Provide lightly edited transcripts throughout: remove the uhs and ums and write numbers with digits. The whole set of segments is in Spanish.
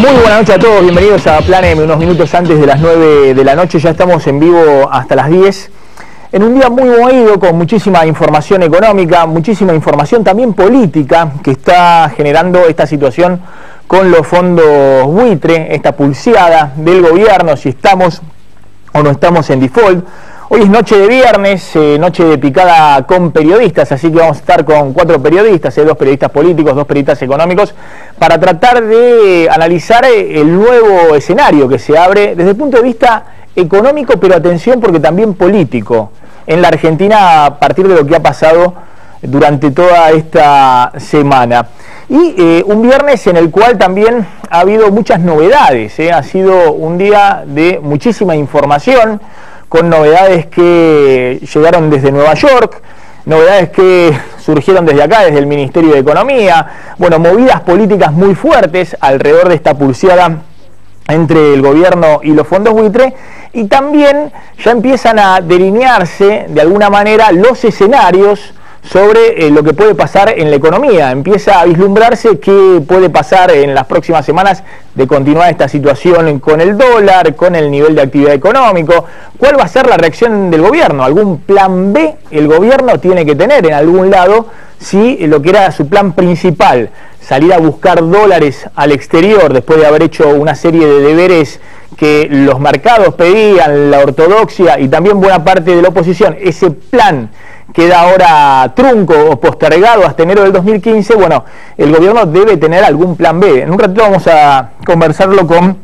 Muy buenas noches a todos, bienvenidos a Plan M, unos minutos antes de las 9 de la noche, ya estamos en vivo hasta las 10. En un día muy movido, con muchísima información económica, muchísima información también política que está generando esta situación con los fondos buitre, esta pulseada del gobierno, si estamos o no estamos en default. Hoy es noche de viernes, noche de picada con periodistas, así que vamos a estar con 4 periodistas, 2 periodistas políticos, 2 periodistas económicos, para tratar de analizar el nuevo escenario que se abre desde el punto de vista económico, pero atención porque también político, en la Argentina a partir de lo que ha pasado durante toda esta semana. Y un viernes en el cual también ha habido muchas novedades, ha sido un día de muchísima información, con novedades que llegaron desde Nueva York, novedades que surgieron desde acá, desde el Ministerio de Economía, bueno, movidas políticas muy fuertes alrededor de esta pulseada entre el gobierno y los fondos buitre, y también ya empiezan a delinearse de alguna manera los escenarios sobre lo que puede pasar en la economía. Empieza a vislumbrarse qué puede pasar en las próximas semanas de continuar esta situación con el dólar, con el nivel de actividad económico. ¿Cuál va a ser la reacción del gobierno? ¿Algún plan B el gobierno tiene que tener en algún lado si lo que era su plan principal, salir a buscar dólares al exterior después de haber hecho una serie de deberes que los mercados pedían, la ortodoxia y también buena parte de la oposición, ese plan queda ahora trunco o postergado hasta enero del 2015, bueno, el gobierno debe tener algún plan B. En un ratito vamos a conversarlo con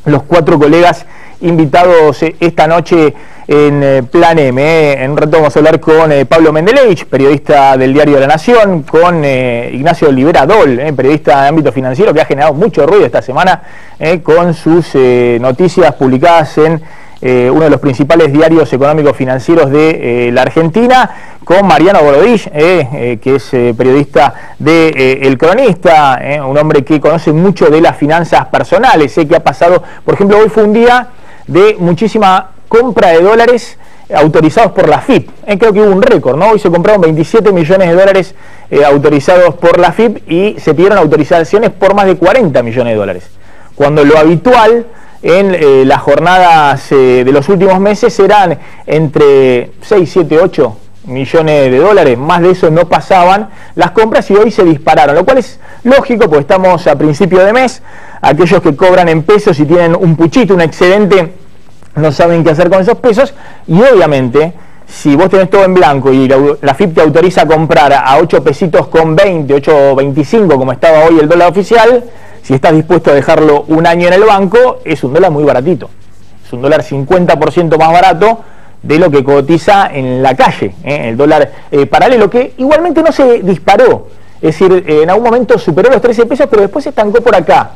los 4 colegas invitados esta noche en Plan M. En un rato vamos a hablar con Pablo Mendelevich, periodista del Diario de la Nación, con Ignacio Olivera Dol, periodista de ámbito financiero, que ha generado mucho ruido esta semana con sus noticias publicadas en uno de los principales diarios económicos financieros de la Argentina, con Mariano Borodich, que es periodista de El Cronista, un hombre que conoce mucho de las finanzas personales, que ha pasado, por ejemplo, hoy fue un día de muchísima compra de dólares autorizados por la FIP, creo que hubo un récord, ¿no? Hoy se compraron 27 millones de dólares autorizados por la FIP y se pidieron autorizaciones por más de 40 millones de dólares, cuando lo habitual en las jornadas de los últimos meses eran entre 6, 7, 8 millones de dólares, más de eso no pasaban las compras y hoy se dispararon, lo cual es lógico porque estamos a principio de mes, aquellos que cobran en pesos y tienen un puchito, un excedente, no saben qué hacer con esos pesos y obviamente si vos tenés todo en blanco y la FIP te autoriza a comprar a 8 pesitos con 20, 8.25 como estaba hoy el dólar oficial, si estás dispuesto a dejarlo un año en el banco, es un dólar muy baratito. Es un dólar 50% más barato de lo que cotiza en la calle, el dólar paralelo, que igualmente no se disparó. Es decir, en algún momento superó los 13 pesos, pero después se estancó por acá.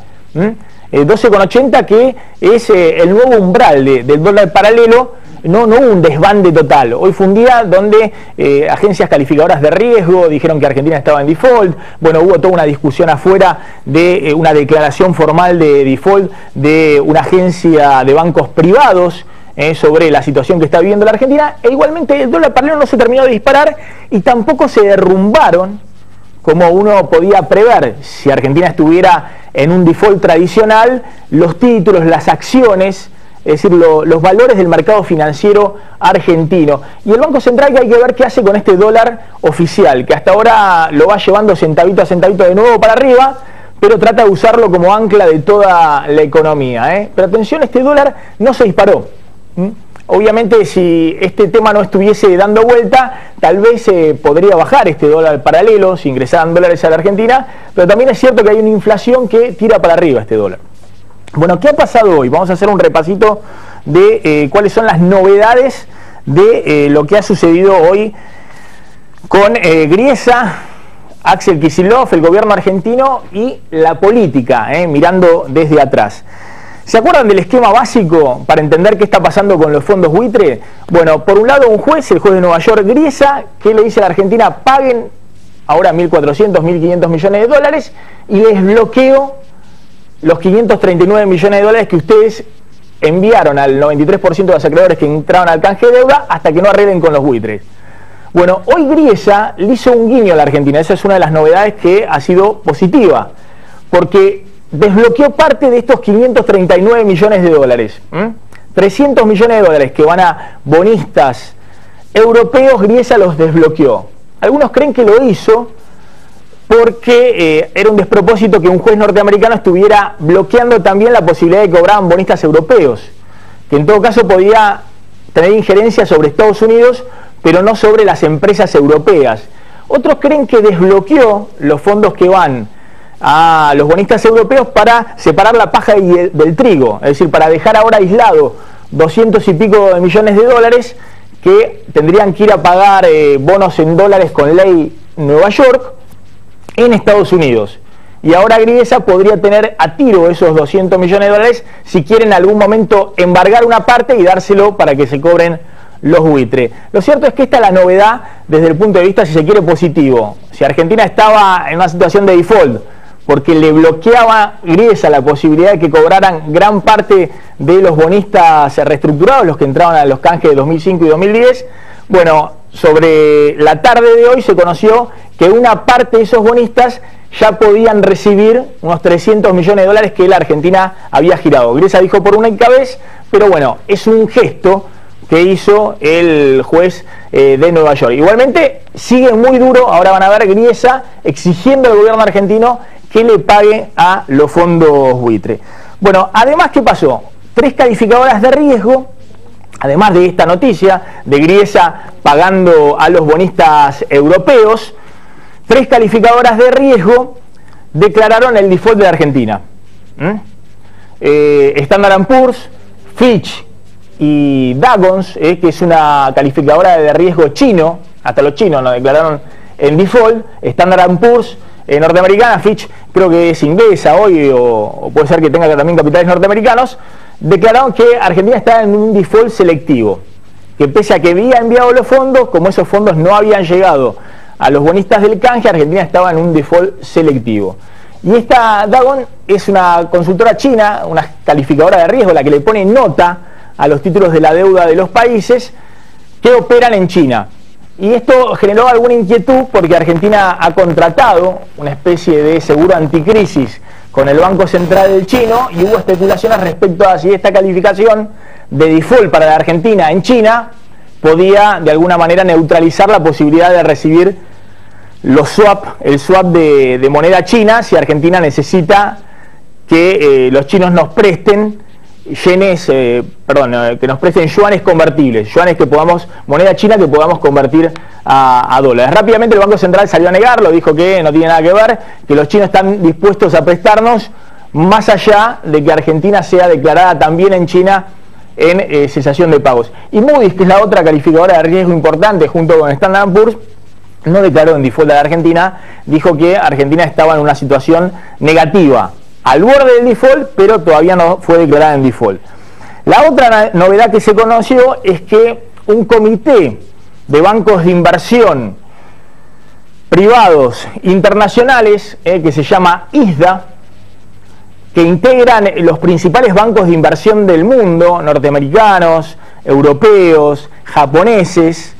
12,80, que es el nuevo umbral del dólar paralelo. No hubo un desbande total. Hoy fue un día donde agencias calificadoras de riesgo dijeron que Argentina estaba en default. Bueno, hubo toda una discusión afuera de una declaración formal de default de una agencia de bancos privados sobre la situación que está viviendo la Argentina. E igualmente el dólar paralelo no se terminó de disparar y tampoco se derrumbaron como uno podía prever. Si Argentina estuviera en un default tradicional, los títulos, las acciones, es decir, los valores del mercado financiero argentino. Y el Banco Central, que hay que ver qué hace con este dólar oficial, que hasta ahora lo va llevando centavito a centavito de nuevo para arriba, pero trata de usarlo como ancla de toda la economía. Pero atención, este dólar no se disparó. Obviamente, si este tema no estuviese dando vuelta, tal vez podría bajar este dólar paralelo si ingresaran dólares a la Argentina, pero también es cierto que hay una inflación que tira para arriba este dólar. Bueno, ¿qué ha pasado hoy? Vamos a hacer un repasito de cuáles son las novedades de lo que ha sucedido hoy con Griesa, Axel Kicillof, el gobierno argentino y la política, mirando desde atrás. ¿Se acuerdan del esquema básico para entender qué está pasando con los fondos buitre? Bueno, por un lado un juez, el juez de Nueva York, Griesa, que le dice a la Argentina, paguen ahora 1.400, 1.500 millones de dólares y les bloqueo los 539 millones de dólares que ustedes enviaron al 93% de los acreedores que entraron al canje de deuda hasta que no arreglen con los buitres. Bueno, hoy Griesa le hizo un guiño a la Argentina, esa es una de las novedades que ha sido positiva, porque desbloqueó parte de estos 539 millones de dólares. 300 millones de dólares que van a bonistas europeos, Griesa los desbloqueó. Algunos creen que lo hizo porque era un despropósito que un juez norteamericano estuviera bloqueando también la posibilidad de que cobraran bonistas europeos, que en todo caso podía tener injerencia sobre Estados Unidos, pero no sobre las empresas europeas. Otros creen que desbloqueó los fondos que van a los bonistas europeos para separar la paja del trigo, es decir, para dejar ahora aislado 200 y pico de millones de dólares que tendrían que ir a pagar bonos en dólares con ley Nueva York en Estados Unidos. Y ahora Griesa podría tener a tiro esos 200 millones de dólares si quieren en algún momento embargar una parte y dárselo para que se cobren los buitres. Lo cierto es que esta es la novedad desde el punto de vista, si se quiere, positivo. Si Argentina estaba en una situación de default porque le bloqueaba Griesa la posibilidad de que cobraran gran parte de los bonistas reestructurados, los que entraban a los canjes de 2005 y 2010, bueno, sobre la tarde de hoy se conoció que una parte de esos bonistas ya podían recibir unos 300 millones de dólares que la Argentina había girado. Griesa dijo por una vez, pero bueno, es un gesto que hizo el juez de Nueva York. Igualmente sigue muy duro, ahora van a ver Griesa exigiendo al gobierno argentino que le pague a los fondos buitre. Bueno, además, ¿qué pasó? 3 calificadoras de riesgo, además de esta noticia de Griesa pagando a los bonistas europeos, 3 calificadoras de riesgo declararon el default de la Argentina. Standard & Poor's, Fitch y Dagons, que es una calificadora de riesgo chino, hasta los chinos nos declararon el default. Standard & Poor's norteamericana, Fitch creo que es inglesa hoy, o puede ser que tenga también capitales norteamericanos, declararon que Argentina estaba en un default selectivo, que pese a que había enviado los fondos, como esos fondos no habían llegado a los bonistas del canje, Argentina estaba en un default selectivo. Y esta Dagon es una consultora china, una calificadora de riesgo, la que le pone nota a los títulos de la deuda de los países que operan en China. Y esto generó alguna inquietud porque Argentina ha contratado una especie de seguro anticrisis con el Banco Central chino y hubo especulaciones respecto a si esta calificación de default para la Argentina en China podía de alguna manera neutralizar la posibilidad de recibir los el swap de moneda china si Argentina necesita que los chinos nos presten que nos presten yuanes convertibles, yuanes que podamos, moneda china que podamos convertir a dólares. Rápidamente el Banco Central salió a negarlo, dijo que no tiene nada que ver, que los chinos están dispuestos a prestarnos más allá de que Argentina sea declarada también en China en cesación de pagos. Y Moody's, que es la otra calificadora de riesgo importante junto con Standard & Poor's, no declaró en default a la Argentina, dijo que Argentina estaba en una situación negativa, al borde del default, pero todavía no fue declarada en default. La otra novedad que se conoció es que un comité de bancos de inversión privados internacionales, que se llama ISDA, que integran los principales bancos de inversión del mundo, norteamericanos, europeos, japoneses,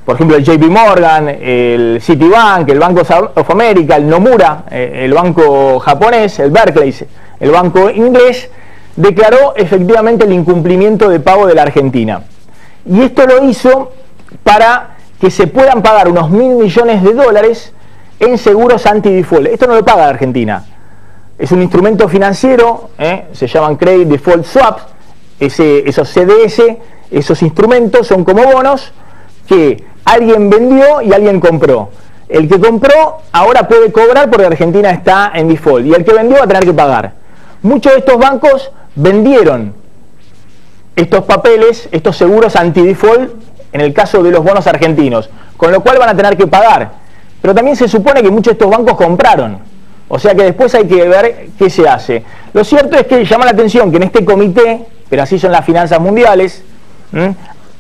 por ejemplo el JP Morgan, el Citibank, el Bank of America, el Nomura, el banco japonés, el Barclays, el banco inglés, declaró efectivamente el incumplimiento de pago de la Argentina. Y esto lo hizo para que se puedan pagar unos 1.000 millones de dólares en seguros anti-default. Esto no lo paga la Argentina. Es un instrumento financiero, se llaman Credit Default Swaps, esos CDS, esos instrumentos son como bonos que alguien vendió y alguien compró. El que compró ahora puede cobrar porque Argentina está en default y el que vendió va a tener que pagar. Muchos de estos bancos vendieron estos papeles, estos seguros anti-default en el caso de los bonos argentinos, con lo cual van a tener que pagar. Pero también se supone que muchos de estos bancos compraron. O sea que después hay que ver qué se hace. Lo cierto es que llama la atención que en este comité, pero así son las finanzas mundiales,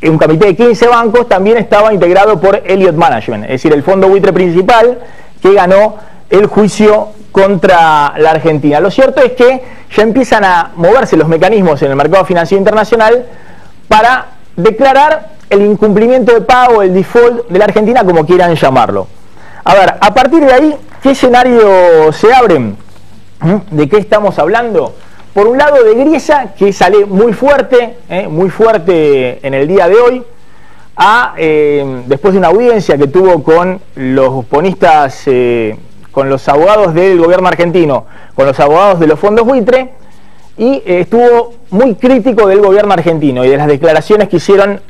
un comité de 15 bancos también estaba integrado por Elliott Management, es decir, el fondo buitre principal que ganó el juicio contra la Argentina. Lo cierto es que ya empiezan a moverse los mecanismos en el mercado financiero internacional para declarar el incumplimiento de pago, el default de la Argentina, como quieran llamarlo. A ver, a partir de ahí, ¿qué escenario se abren? ¿De qué estamos hablando? Por un lado de Griesa, que sale muy fuerte en el día de hoy, después de una audiencia que tuvo con los bonistas, con los abogados del gobierno argentino, con los abogados de los fondos buitre, y estuvo muy crítico del gobierno argentino y de las declaraciones que hicieron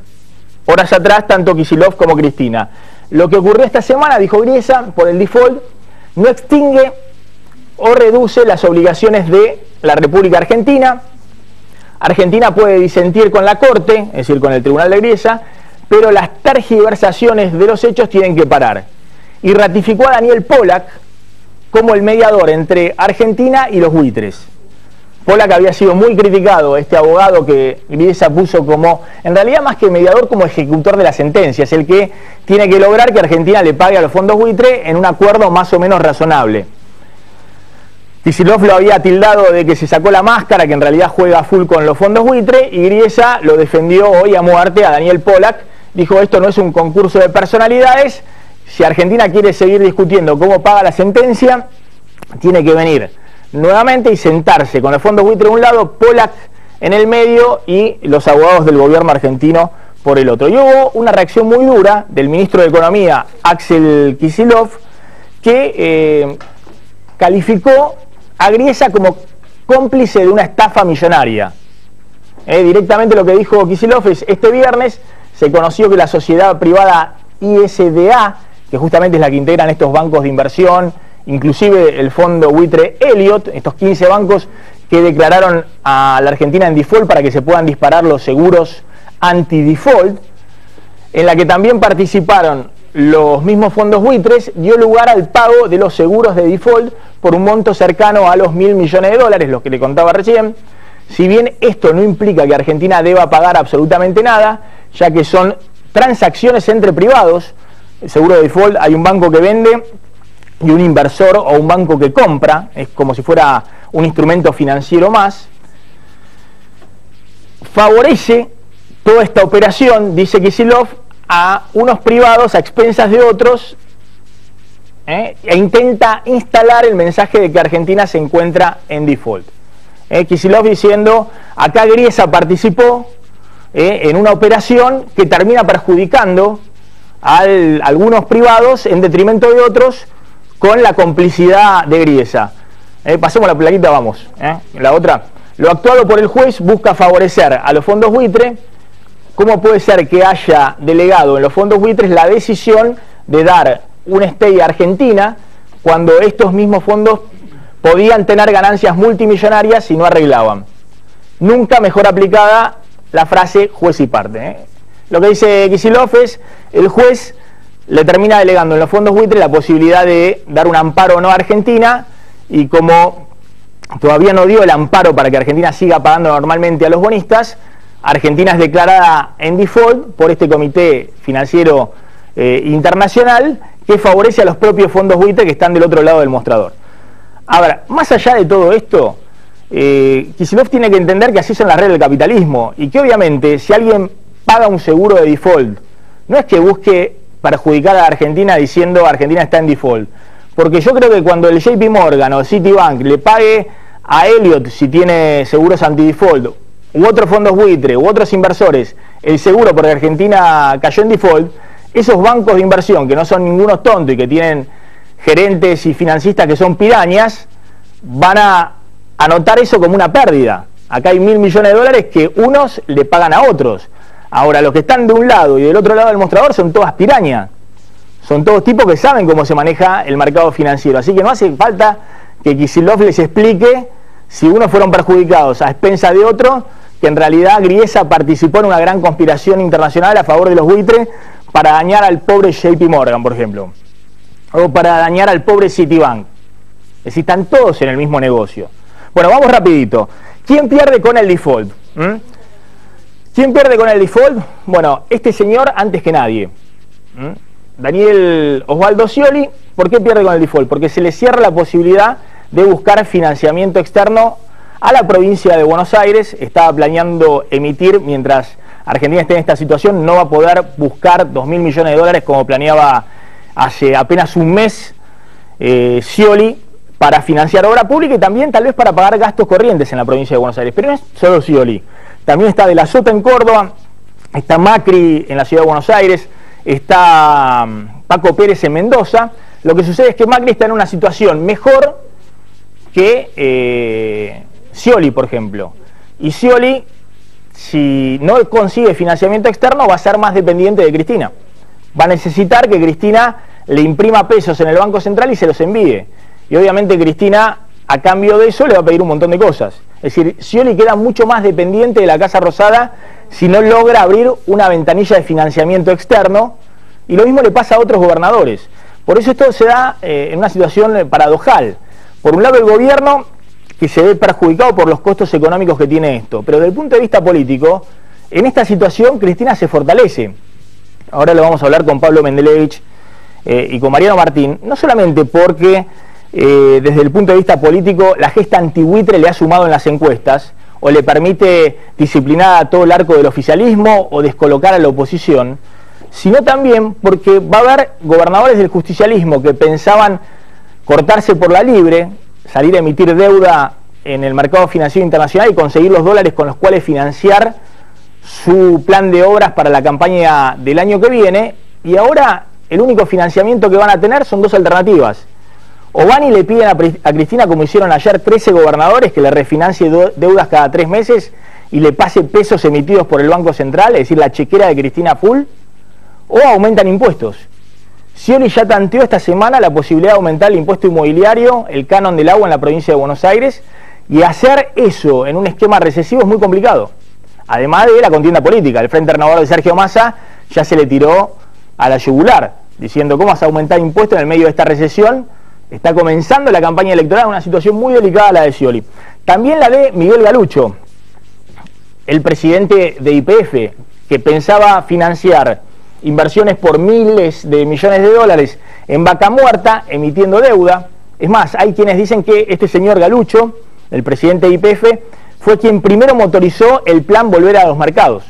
horas atrás tanto Kicillof como Cristina. Lo que ocurrió esta semana, dijo Griesa, por el default, no extingue o reduce las obligaciones de la República Argentina. Argentina puede disentir con la Corte, es decir, con el Tribunal de Griesa, pero las tergiversaciones de los hechos tienen que parar. Y ratificó a Daniel Pollack como el mediador entre Argentina y los buitres. Pollack había sido muy criticado, este abogado que Griesa puso como, en realidad más que mediador, como ejecutor de la sentencia, es el que tiene que lograr que Argentina le pague a los fondos buitre en un acuerdo más o menos razonable. Kicillof lo había tildado de que se sacó la máscara, que en realidad juega full con los fondos buitre, y Griesa lo defendió hoy a muerte a Daniel Pollack. Dijo, esto no es un concurso de personalidades, si Argentina quiere seguir discutiendo cómo paga la sentencia, tiene que venir nuevamente y sentarse con los fondos buitre de un lado, Pollack en el medio y los abogados del gobierno argentino por el otro. Y hubo una reacción muy dura del ministro de Economía, Axel Kicillof, que calificó a Griesa como cómplice de una estafa millonaria. Directamente lo que dijo Kicillof es, este viernes se conoció que la sociedad privada ISDA, que justamente es la que integran estos bancos de inversión, inclusive el fondo buitre Elliott, estos 15 bancos que declararon a la Argentina en default para que se puedan disparar los seguros anti-default, en la que también participaron los mismos fondos buitres, dio lugar al pago de los seguros de default por un monto cercano a los $1.000 millones, los que le contaba recién. Si bien esto no implica que Argentina deba pagar absolutamente nada, ya que son transacciones entre privados, el seguro de default, hay un banco que vende y un inversor o un banco que compra, es como si fuera un instrumento financiero más. Favorece toda esta operación, dice Kicillof, a unos privados a expensas de otros, e intenta instalar el mensaje de que Argentina se encuentra en default. Kicillof diciendo, acá Griesa participó en una operación que termina perjudicando a algunos privados en detrimento de otros con la complicidad de Griesa. Pasemos la plaquita, vamos. La otra. Lo actuado por el juez busca favorecer a los fondos buitre. ¿Cómo puede ser que haya delegado en los fondos buitres la decisión de dar un stay a Argentina cuando estos mismos fondos podían tener ganancias multimillonarias si no arreglaban? Nunca mejor aplicada la frase juez y parte. Lo que dice Kicillof es, el juez le termina delegando en los fondos buitres la posibilidad de dar un amparo o no a Argentina, y como todavía no dio el amparo para que Argentina siga pagando normalmente a los bonistas, Argentina es declarada en default por este comité financiero internacional que favorece a los propios fondos buitre que están del otro lado del mostrador. Ahora, más allá de todo esto, Kicillof tiene que entender que así son las reglas del capitalismo y que obviamente si alguien paga un seguro de default, no es que busque perjudicar a Argentina diciendo Argentina está en default, porque yo creo que cuando el JP Morgan o Citibank le pague a Elliott, si tiene seguros anti-default, u otros fondos buitre, u otros inversores, el seguro porque Argentina cayó en default, esos bancos de inversión que no son ningunos tontos y que tienen gerentes y financistas que son pirañas, van a anotar eso como una pérdida. Acá hay $1.000 millones que unos le pagan a otros. Ahora, los que están de un lado y del otro lado del mostrador son todas pirañas. Son todos tipos que saben cómo se maneja el mercado financiero. Así que no hace falta que Kicillof les explique si unos fueron perjudicados a expensas de otro, que en realidad Griesa participó en una gran conspiración internacional a favor de los buitres para dañar al pobre JP Morgan, por ejemplo, o para dañar al pobre Citibank. Es decir, están todos en el mismo negocio. Bueno, vamos rapidito. ¿Quién pierde con el default? ¿Quién pierde con el default? Bueno, este señor antes que nadie. Daniel Osvaldo Scioli. ¿Por qué pierde con el default? Porque se le cierra la posibilidad de buscar financiamiento externo a la provincia de Buenos Aires. Estaba planeando emitir, mientras Argentina esté en esta situación, no va a poder buscar $2.000 millones como planeaba hace apenas un mes Scioli, para financiar obra pública y también tal vez para pagar gastos corrientes en la provincia de Buenos Aires. Pero no es solo Scioli, también está De la Sota en Córdoba, está Macri en la ciudad de Buenos Aires, está Paco Pérez en Mendoza. Lo que sucede es que Macri está en una situación mejor que Scioli, por ejemplo. Y Scioli, si no consigue financiamiento externo, va a ser más dependiente de Cristina. Va a necesitar que Cristina le imprima pesos en el Banco Central y se los envíe. Y obviamente Cristina, a cambio de eso, le va a pedir un montón de cosas. Es decir, Scioli queda mucho más dependiente de la Casa Rosada si no logra abrir una ventanilla de financiamiento externo. Y lo mismo le pasa a otros gobernadores. Por eso esto se da en una situación paradojal. Por un lado, el gobierno, que se ve perjudicado por los costos económicos que tiene esto. Pero desde el punto de vista político, en esta situación Cristina se fortalece. Ahora lo vamos a hablar con Pablo Mendelevich y con Mariano Martín, no solamente porque desde el punto de vista político la gesta antibuitre le ha sumado en las encuestas, o le permite disciplinar a todo el arco del oficialismo o descolocar a la oposición, sino también porque va a haber gobernadores del justicialismo que pensaban cortarse por la libre, salir a emitir deuda en el mercado financiero internacional y conseguir los dólares con los cuales financiar su plan de obras para la campaña del año que viene, y ahora el único financiamiento que van a tener son dos alternativas. O van y le piden a Cristina, como hicieron ayer 13 gobernadores, que le refinancie deudas cada 3 meses y le pase pesos emitidos por el Banco Central, es decir, la chequera de Cristina full, o aumentan impuestos. Scioli ya tanteó esta semana la posibilidad de aumentar el impuesto inmobiliario, el canon del agua en la provincia de Buenos Aires, y hacer eso en un esquema recesivo es muy complicado. Además de la contienda política, el Frente Renovador de Sergio Massa ya se le tiró a la yugular, diciendo cómo vas a aumentar impuestos en el medio de esta recesión. Está comenzando la campaña electoral en una situación muy delicada, la de Scioli. También la de Miguel Galucho, el presidente de YPF, que pensaba financiar inversiones por miles de millones de dólares en vaca muerta, emitiendo deuda. Es más, hay quienes dicen que este señor Galucho, el presidente de YPF, fue quien primero motorizó el plan Volver a los Mercados.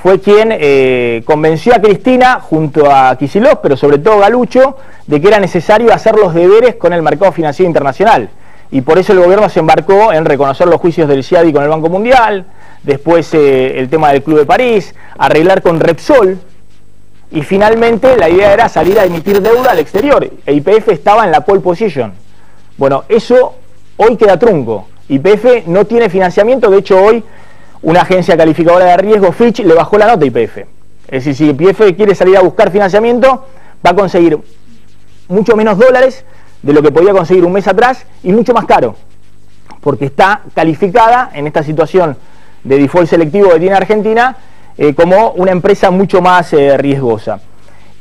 Fue quien convenció a Cristina, junto a Kicillof, pero sobre todo Galucho, de que era necesario hacer los deberes con el mercado financiero internacional. Y por eso el gobierno se embarcó en reconocer los juicios del CIADI con el Banco Mundial, después el tema del Club de París, arreglar con Repsol, y finalmente la idea era salir a emitir deuda al exterior. E YPF estaba en la pole position. Bueno, eso hoy queda trunco. YPF no tiene financiamiento, de hecho hoy una agencia calificadora de riesgo, Fitch, le bajó la nota a YPF. Es decir, si YPF quiere salir a buscar financiamiento, va a conseguir mucho menos dólares de lo que podía conseguir un mes atrás y mucho más caro, porque está calificada en esta situación de default selectivo que tiene Argentina como una empresa mucho más riesgosa.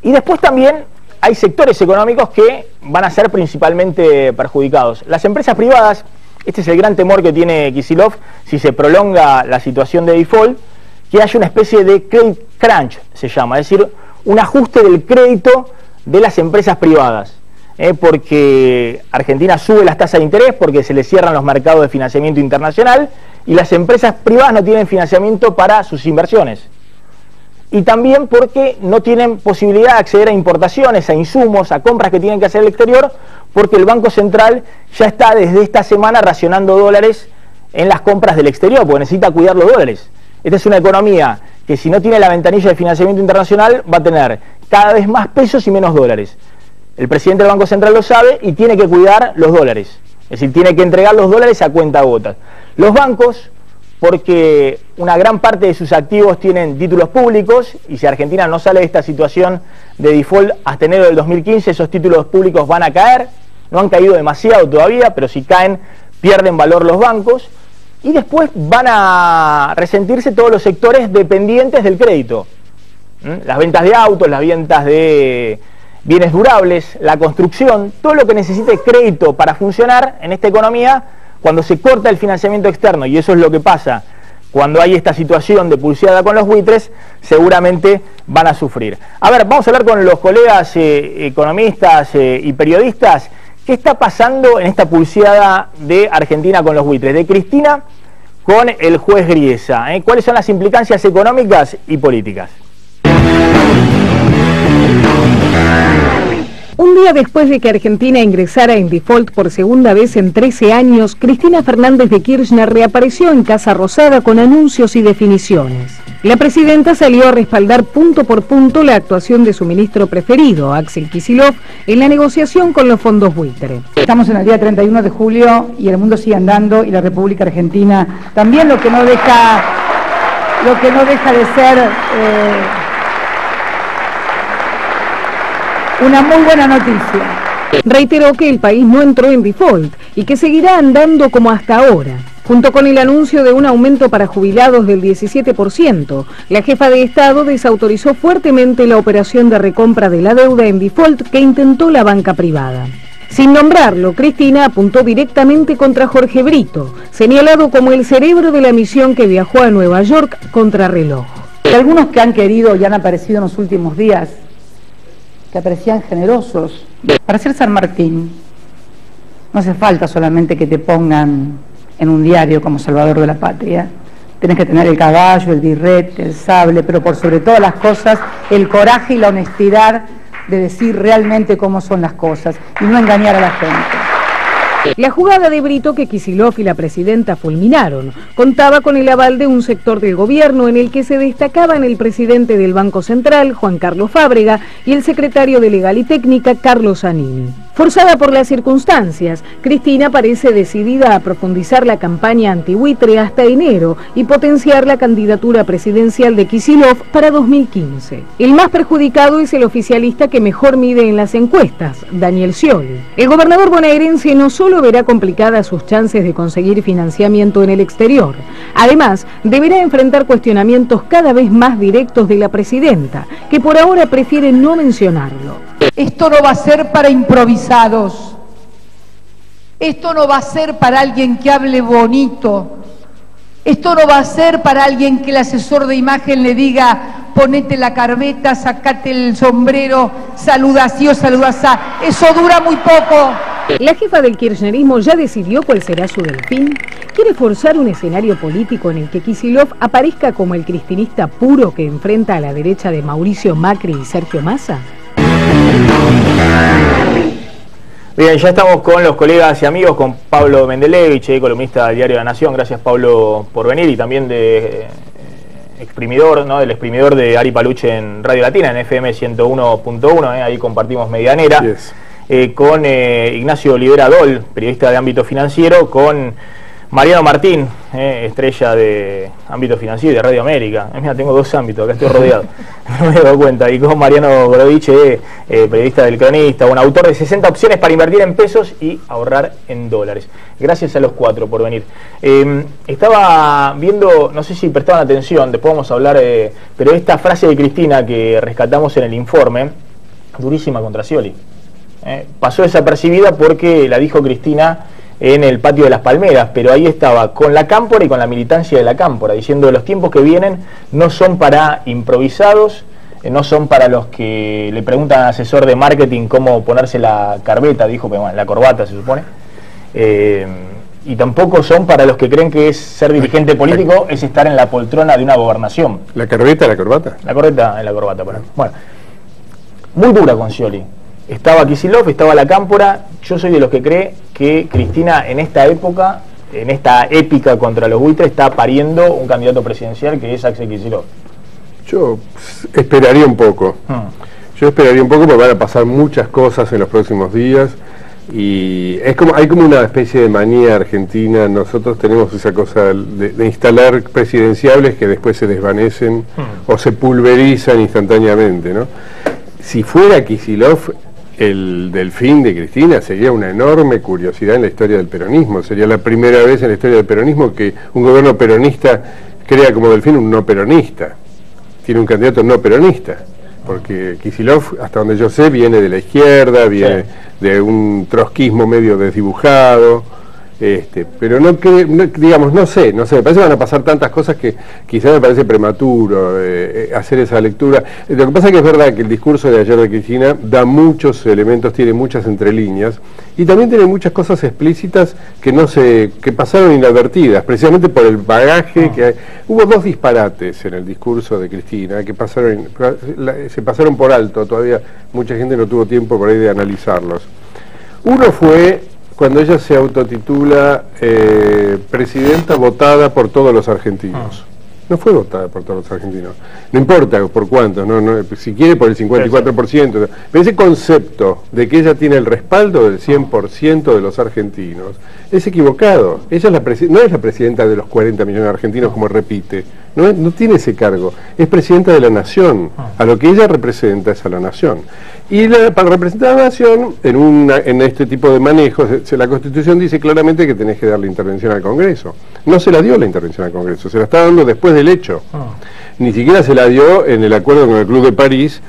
Y después también hay sectores económicos que van a ser principalmente perjudicados. Las empresas privadas, este es el gran temor que tiene Kicillof si se prolonga la situación de default, que haya una especie de credit crunch, se llama, es decir, un ajuste del crédito de las empresas privadas, porque Argentina sube las tasas de interés, porque se le cierran los mercados de financiamiento internacional y las empresas privadas no tienen financiamiento para sus inversiones. Y también porque no tienen posibilidad de acceder a importaciones, a insumos, a compras que tienen que hacer al exterior, porque el Banco Central ya está desde esta semana racionando dólares en las compras del exterior, porque necesita cuidar los dólares. Esta es una economía que, si no tiene la ventanilla de financiamiento internacional, va a tener cada vez más pesos y menos dólares. El presidente del Banco Central lo sabe y tiene que cuidar los dólares. Es decir, tiene que entregar los dólares a cuentagotas. Los bancos, porque una gran parte de sus activos tienen títulos públicos, y si Argentina no sale de esta situación de default hasta enero del 2015, esos títulos públicos van a caer. No han caído demasiado todavía, pero si caen, pierden valor los bancos. Y después van a resentirse todos los sectores dependientes del crédito. Las ventas de autos, las ventas de bienes durables, la construcción, todo lo que necesite crédito para funcionar en esta economía. Cuando se corta el financiamiento externo, y eso es lo que pasa cuando hay esta situación de pulseada con los buitres, seguramente van a sufrir. A ver, vamos a hablar con los colegas economistas y periodistas. ¿Qué está pasando en esta pulseada de Argentina con los buitres? De Cristina con el juez Griesa. ¿Cuáles son las implicancias económicas y políticas? Un día día después de que Argentina ingresara en default por segunda vez en 13 años, Cristina Fernández de Kirchner reapareció en Casa Rosada con anuncios y definiciones. La presidenta salió a respaldar punto por punto la actuación de su ministro preferido, Axel Kicillof, en la negociación con los fondos buitre. Estamos en el día 31 de julio y el mundo sigue andando y la República Argentina también, lo que no deja de ser una muy buena noticia. Reiteró que el país no entró en default y que seguirá andando como hasta ahora. Junto con el anuncio de un aumento para jubilados del 17%, la jefa de Estado desautorizó fuertemente la operación de recompra de la deuda en default que intentó la banca privada. Sin nombrarlo, Cristina apuntó directamente contra Jorge Brito, señalado como el cerebro de la misión que viajó a Nueva York contra reloj. Y algunos que han querido y han aparecido en los últimos días, que aparecían generosos, para ser San Martín, no hace falta solamente que te pongan en un diario como salvador de la patria. Tienes que tener el caballo, el birrete, el sable, pero por sobre todas las cosas, el coraje y la honestidad de decir realmente cómo son las cosas y no engañar a la gente. La jugada de Brito que Kicillof y la presidenta fulminaron contaba con el aval de un sector del gobierno en el que se destacaban el presidente del Banco Central, Juan Carlos Fábrega, y el secretario de Legal y Técnica, Carlos Zanini. Forzada por las circunstancias, Cristina parece decidida a profundizar la campaña antibuitre hasta enero y potenciar la candidatura presidencial de Kicillof para 2015. El más perjudicado es el oficialista que mejor mide en las encuestas, Daniel Scioli. El gobernador bonaerense no solo verá complicadas sus chances de conseguir financiamiento en el exterior, además deberá enfrentar cuestionamientos cada vez más directos de la presidenta, que por ahora prefiere no mencionarlo. Esto no va a ser para improvisados, esto no va a ser para alguien que hable bonito, esto no va a ser para alguien que el asesor de imagen le diga ponete la carbeta, sacate el sombrero, saluda así o saluda así. Eso dura muy poco. La jefa del kirchnerismo ya decidió cuál será su delfín. ¿Quiere forzar un escenario político en el que Kicillof aparezca como el cristinista puro que enfrenta a la derecha de Mauricio Macri y Sergio Massa? Bien, ya estamos con los colegas y amigos, con Pablo Mendelevich, columnista del Diario de la Nación. Gracias, Pablo, por venir, y también de exprimidor, ¿no? Del exprimidor de Ari Paluche en Radio Latina, en FM 101.1, ahí compartimos medianera. Yes. Con Ignacio Olivera Dol, periodista de ámbito financiero, con Mariano Martín, estrella de ámbito financiero y de Radio América. Mira, tengo dos ámbitos, acá estoy rodeado, no me he dado cuenta. Y con Mariano Gorovich, periodista del Cronista, un autor de 60 opciones para invertir en pesos y ahorrar en dólares. Gracias a los cuatro por venir. Estaba viendo, no sé si prestaban atención, después vamos a hablar, pero esta frase de Cristina que rescatamos en el informe, durísima contra Scioli. Pasó desapercibida porque la dijo Cristina en el patio de las Palmeras, pero ahí estaba con la cámpora y con la militancia de la cámpora, diciendo que los tiempos que vienen no son para improvisados, no son para los que le preguntan al asesor de marketing cómo ponerse la carbeta, dijo, pero bueno, la corbata se supone, y tampoco son para los que creen que ser dirigente político es estar en la poltrona de una gobernación. ¿La carbeta, la corbata? La corbeta en la corbata, bueno, muy dura con Scioli. Estaba Kicillof, estaba la cámpora. Yo soy de los que cree que Cristina en esta época, en esta épica contra los buitres, está pariendo un candidato presidencial que es Axel Kicillof. Yo esperaría un poco. Yo esperaría un poco porque van a pasar muchas cosas en los próximos días y hay como una especie de manía argentina. Nosotros tenemos esa cosa de instalar presidenciables que después se desvanecen o se pulverizan instantáneamente, ¿no? Si fuera Kicillof el delfín de Cristina, sería una enorme curiosidad en la historia del peronismo. Sería la primera vez en la historia del peronismo que un gobierno peronista crea como delfín un no peronista. Tiene un candidato no peronista, porque Kicillof, hasta donde yo sé, viene de la izquierda, viene de un trotskismo medio desdibujado, Pero digamos, no sé, me parece que van a pasar tantas cosas que quizás me parece prematuro hacer esa lectura. Lo que pasa es que es verdad que el discurso de ayer de Cristina da muchos elementos, tiene muchas entrelíneas y también tiene muchas cosas explícitas que pasaron inadvertidas, precisamente por el bagaje que hay. Hubo dos disparates en el discurso de Cristina que se pasaron por alto, todavía mucha gente no tuvo tiempo por ahí de analizarlos. Uno fue cuando ella se autotitula presidenta votada por todos los argentinos. No fue votada por todos los argentinos. No importa por cuántos, si quiere por el 54%. Pero ese concepto de que ella tiene el respaldo del 100% de los argentinos es equivocado. Ella no es la presidenta de los 40 millones de argentinos como repite. No tiene ese cargo. Es presidenta de la nación. A lo que ella representa es a la nación. Y para representar a la nación, en este tipo de manejos, la Constitución dice claramente que tenés que darle intervención al Congreso. No se la dio la intervención al Congreso, se la está dando después del hecho. Ni siquiera se la dio en el acuerdo con el Club de París,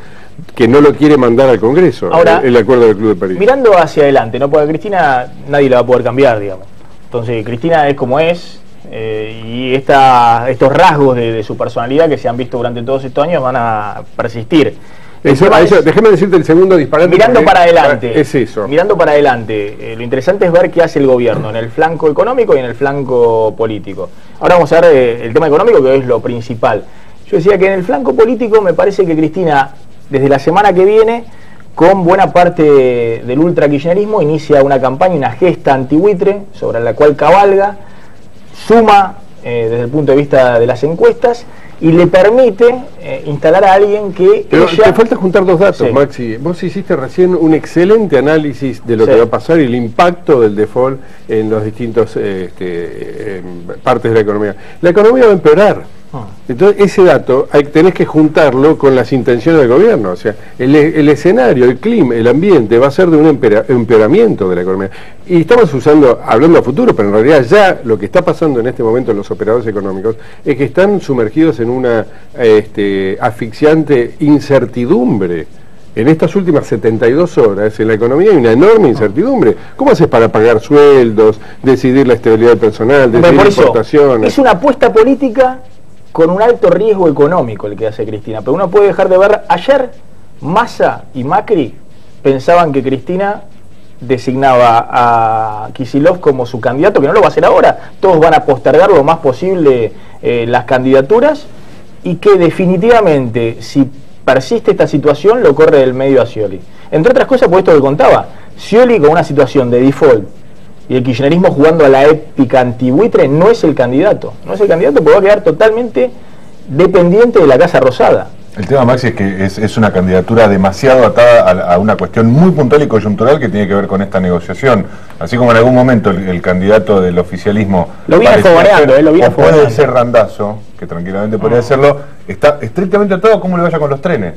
que no lo quiere mandar al Congreso. Ahora, el acuerdo del Club de París. Mirando hacia adelante, ¿no? Porque Cristina nadie la va a poder cambiar, digamos. Entonces, Cristina es como es, y estos rasgos de su personalidad que se han visto durante todos estos años van a persistir. Déjeme decirte el segundo disparate. Mirando para adelante. Es eso. Mirando para adelante. Lo interesante es ver qué hace el gobierno en el flanco económico y en el flanco político. Ahora vamos a ver el tema económico, que es lo principal. Yo decía que en el flanco político me parece que Cristina, desde la semana que viene, con buena parte del ultra-kirchnerismo, inicia una campaña, una gesta antibuitre, sobre la cual cabalga, suma desde el punto de vista de las encuestas, y le permite instalar a alguien que... Pero te falta juntar dos datos, sí. Maxi. Vos hiciste recién un excelente análisis de lo que va a pasar y el impacto del default en los distintos partes de la economía. La economía va a empeorar. Entonces ese dato tenés que juntarlo con las intenciones del gobierno. O sea, el escenario, el clima, el ambiente va a ser de un empeoramiento de la economía. Y estamos hablando a futuro, pero en realidad ya lo que está pasando en este momento en los operadores económicos es que están sumergidos en una asfixiante incertidumbre. En estas últimas 72 horas en la economía hay una enorme incertidumbre. ¿Cómo haces para pagar sueldos, decidir la estabilidad del personal, decidir importaciones? Es una apuesta política con un alto riesgo económico el que hace Cristina, pero uno puede dejar de ver, ayer Massa y Macri pensaban que Cristina designaba a Kicillof como su candidato, que no lo va a hacer ahora, todos van a postergar lo más posible las candidaturas, y que definitivamente, si persiste esta situación, lo corre del medio a Scioli. Entre otras cosas, por esto que contaba, Scioli con una situación de default y el kirchnerismo jugando a la épica antibuitre, no es el candidato. No es el candidato porque va a quedar totalmente dependiente de la Casa Rosada. El tema, Maxi, es que es una candidatura demasiado atada a una cuestión muy puntual y coyuntural que tiene que ver con esta negociación. Así como en algún momento el candidato del oficialismo lo viene fogoneando, puede ser Randazzo, que tranquilamente podría hacerlo, está estrictamente atado a cómo le vaya con los trenes.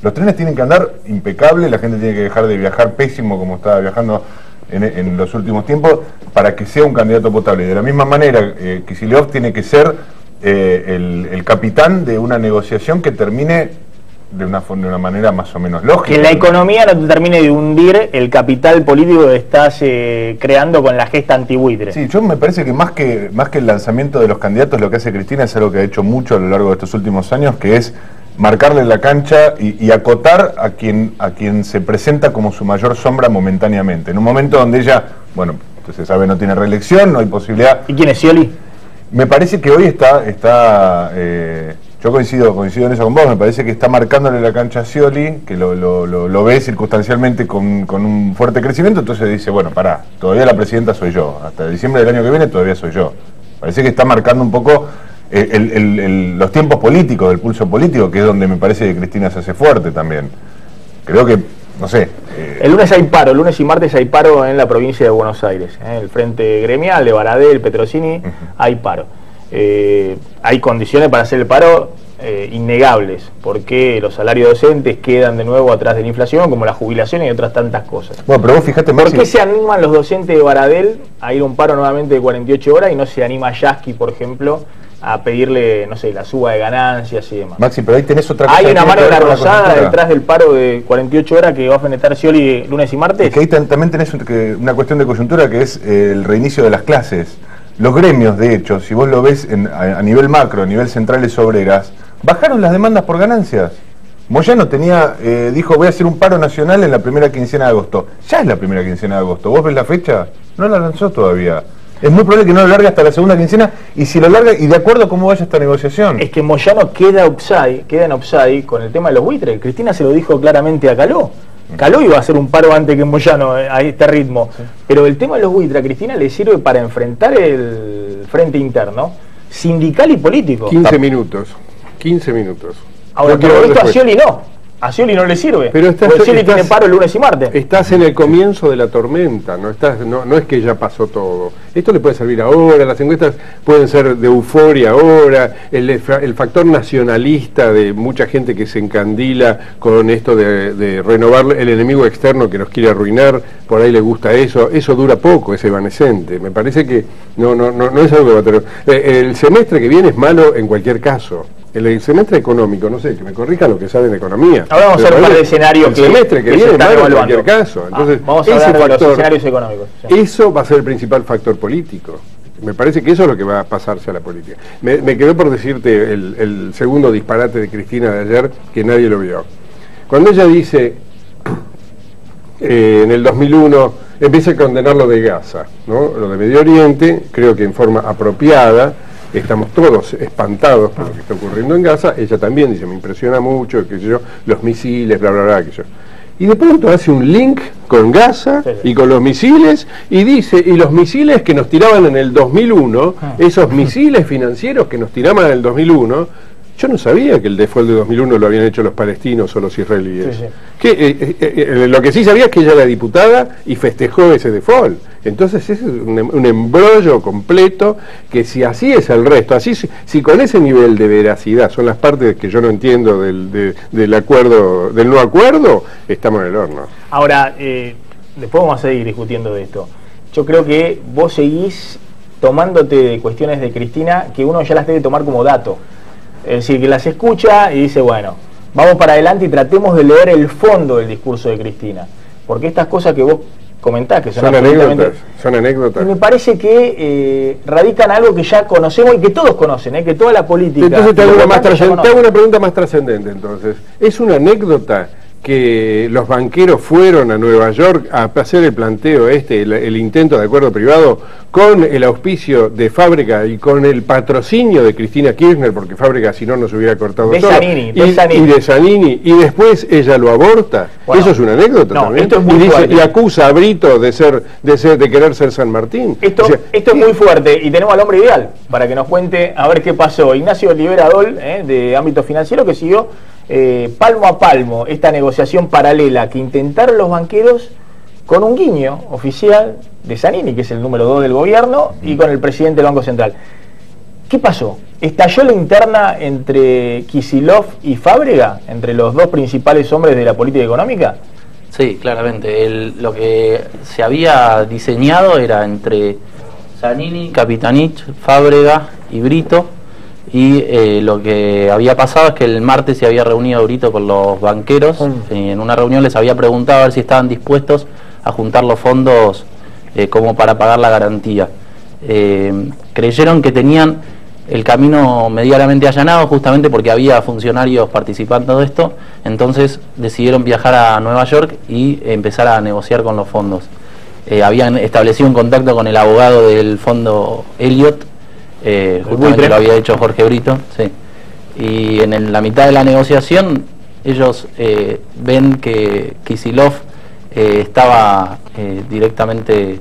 Los trenes tienen que andar impecable, la gente tiene que dejar de viajar pésimo como estaba viajando en los últimos tiempos para que sea un candidato potable. De la misma manera, Kicillof tiene que ser el capitán de una negociación que termine de una manera más o menos lógica. Que la economía no te termine de hundir el capital político que estás creando con la gesta antibuitre. Sí, yo me parece que más que el lanzamiento de los candidatos, lo que hace Cristina es algo que ha hecho mucho a lo largo de estos últimos años, que es marcarle la cancha y acotar a quien se presenta como su mayor sombra momentáneamente. En un momento donde ella, bueno, se sabe, no tiene reelección, no hay posibilidad. ¿Y quién es Scioli? Me parece que hoy está yo coincido en eso con vos, me parece que está marcándole la cancha a Scioli, que lo ve circunstancialmente con un fuerte crecimiento, entonces dice, bueno, pará, todavía la presidenta soy yo, hasta diciembre del año que viene todavía soy yo. Parece que está marcando un poco los tiempos políticos, del pulso político, que es donde me parece que Cristina se hace fuerte también. Creo que, no sé... El lunes hay paro, el lunes y martes hay paro en la provincia de Buenos Aires. El Frente Gremial de Baradel, Petrosini, hay paro. Hay condiciones para hacer el paro innegables, porque los salarios docentes quedan de nuevo atrás de la inflación, como la jubilación y otras tantas cosas. Bueno, pero vos fijate, ¿por qué se animan los docentes de Baradel a ir a un paro nuevamente de 48 horas y no se anima Yasky, por ejemplo, a pedirle, no sé, la suba de ganancias y demás. Maxi, pero ahí tenés otra cosa. Hay una mano de la con rosada detrás del paro de 48 horas que va a enfrentar Scioli lunes y martes. Es que ahí también tenés una cuestión de coyuntura que es el reinicio de las clases. Los gremios, de hecho, si vos lo ves a nivel macro, a nivel centrales obreras, bajaron las demandas por ganancias. Moyano dijo, voy a hacer un paro nacional en la primera quincena de agosto. Ya es la primera quincena de agosto. ¿Vos ves la fecha? No la lanzó todavía. Es muy probable que no lo largue hasta la segunda quincena, y si lo larga, y de acuerdo a cómo vaya esta negociación. Es que Moyano queda en offside con el tema de los buitres. Cristina se lo dijo claramente a Caló. Caló iba a hacer un paro antes que Moyano a este ritmo. Sí. Pero el tema de los buitres a Cristina le sirve para enfrentar el frente interno, sindical y político. 15 minutos. 15 minutos. Ahora, pero esto a Scioli no. A Scioli no le sirve, porque Scioli tiene paro el lunes y martes. Estás en el comienzo de la tormenta, no es que ya pasó todo. Esto le puede servir ahora, las encuestas pueden ser de euforia ahora, el factor nacionalista de mucha gente que se encandila con esto de renovar el enemigo externo que nos quiere arruinar, por ahí le gusta eso dura poco, es evanescente. Me parece que no es algo que va a tener. El semestre que viene es malo en cualquier caso. El semestre económico, no sé, que me corrijan los que saben de economía. Ahora vamos a ver un par de escenarios que semestre que viene malo en cualquier caso. Entonces, vamos a hablar de los escenarios económicos. Sí. Eso va a ser el principal factor político. Me parece que eso es lo que va a pasarse a la política. Me quedó por decirte el segundo disparate de Cristina de ayer, que nadie lo vio. Cuando ella dice, en el 2001, empieza a condenar lo de Gaza, ¿no? Lo de Medio Oriente, creo que en forma apropiada. Estamos todos espantados por lo que está ocurriendo en Gaza. Ella también dice, me impresiona mucho, qué sé yo, los misiles, bla, bla, bla, qué sé yo. Y de pronto hace un link con Gaza y con los misiles y dice, y los misiles que nos tiraban en el 2001, esos misiles financieros que nos tiraban en el 2001, yo no sabía que el default de 2001 lo habían hecho los palestinos o los israelíes. Sí, sí. Lo que sí sabía es que ella era diputada y festejó ese default. Entonces es un embrollo completo que si así es el resto, si con ese nivel de veracidad son las partes que yo no entiendo del acuerdo, del no acuerdo, estamos en el horno. Ahora, después vamos a seguir discutiendo de esto. Yo creo que vos seguís tomándote de cuestiones de Cristina que uno ya las debe tomar como dato. Es decir, que las escucha y dice, bueno, vamos para adelante y tratemos de leer el fondo del discurso de Cristina. Porque estas cosas que vos comentás, que son anécdotas. Y me parece que radican algo que ya conocemos y que todos conocen, que toda la política... Entonces te hago una pregunta más trascendente, entonces. ¿Es una anécdota que los banqueros fueron a Nueva York a hacer el planteo el intento de acuerdo privado con el auspicio de Fábrega y con el patrocinio de Cristina Kirchner, porque Fábrega si no nos hubiera cortado todo, y de Zanini, y después ella lo aborta? Bueno, eso es una anécdota también. Esto es muy fuerte. Y acusa a Brito de querer ser San Martín. Esto es muy fuerte y tenemos al hombre ideal para que nos cuente a ver qué pasó. Ignacio Liberadol, de Ámbito Financiero, que siguió palmo a palmo esta negociación paralela que intentaron los banqueros con un guiño oficial de Zanini, que es el número 2 del gobierno, y con el presidente del Banco Central. ¿Qué pasó? ¿Estalló la interna entre Kicillof y Fábrega, entre los dos principales hombres de la política económica? Sí, claramente. Lo que se había diseñado era entre Zanini, Capitanich, Fábrega y Brito. Y lo que había pasado es que el martes se había reunido Brito con los banqueros y en una reunión les había preguntado a ver si estaban dispuestos a juntar los fondos como para pagar la garantía. Creyeron que tenían el camino medianamente allanado justamente porque había funcionarios participando de esto, entonces decidieron viajar a Nueva York y empezar a negociar con los fondos. Habían establecido un contacto con el abogado del fondo Elliott, justamente lo había hecho Jorge Brito, sí. Y en la mitad de la negociación ellos ven que Kicillof estaba directamente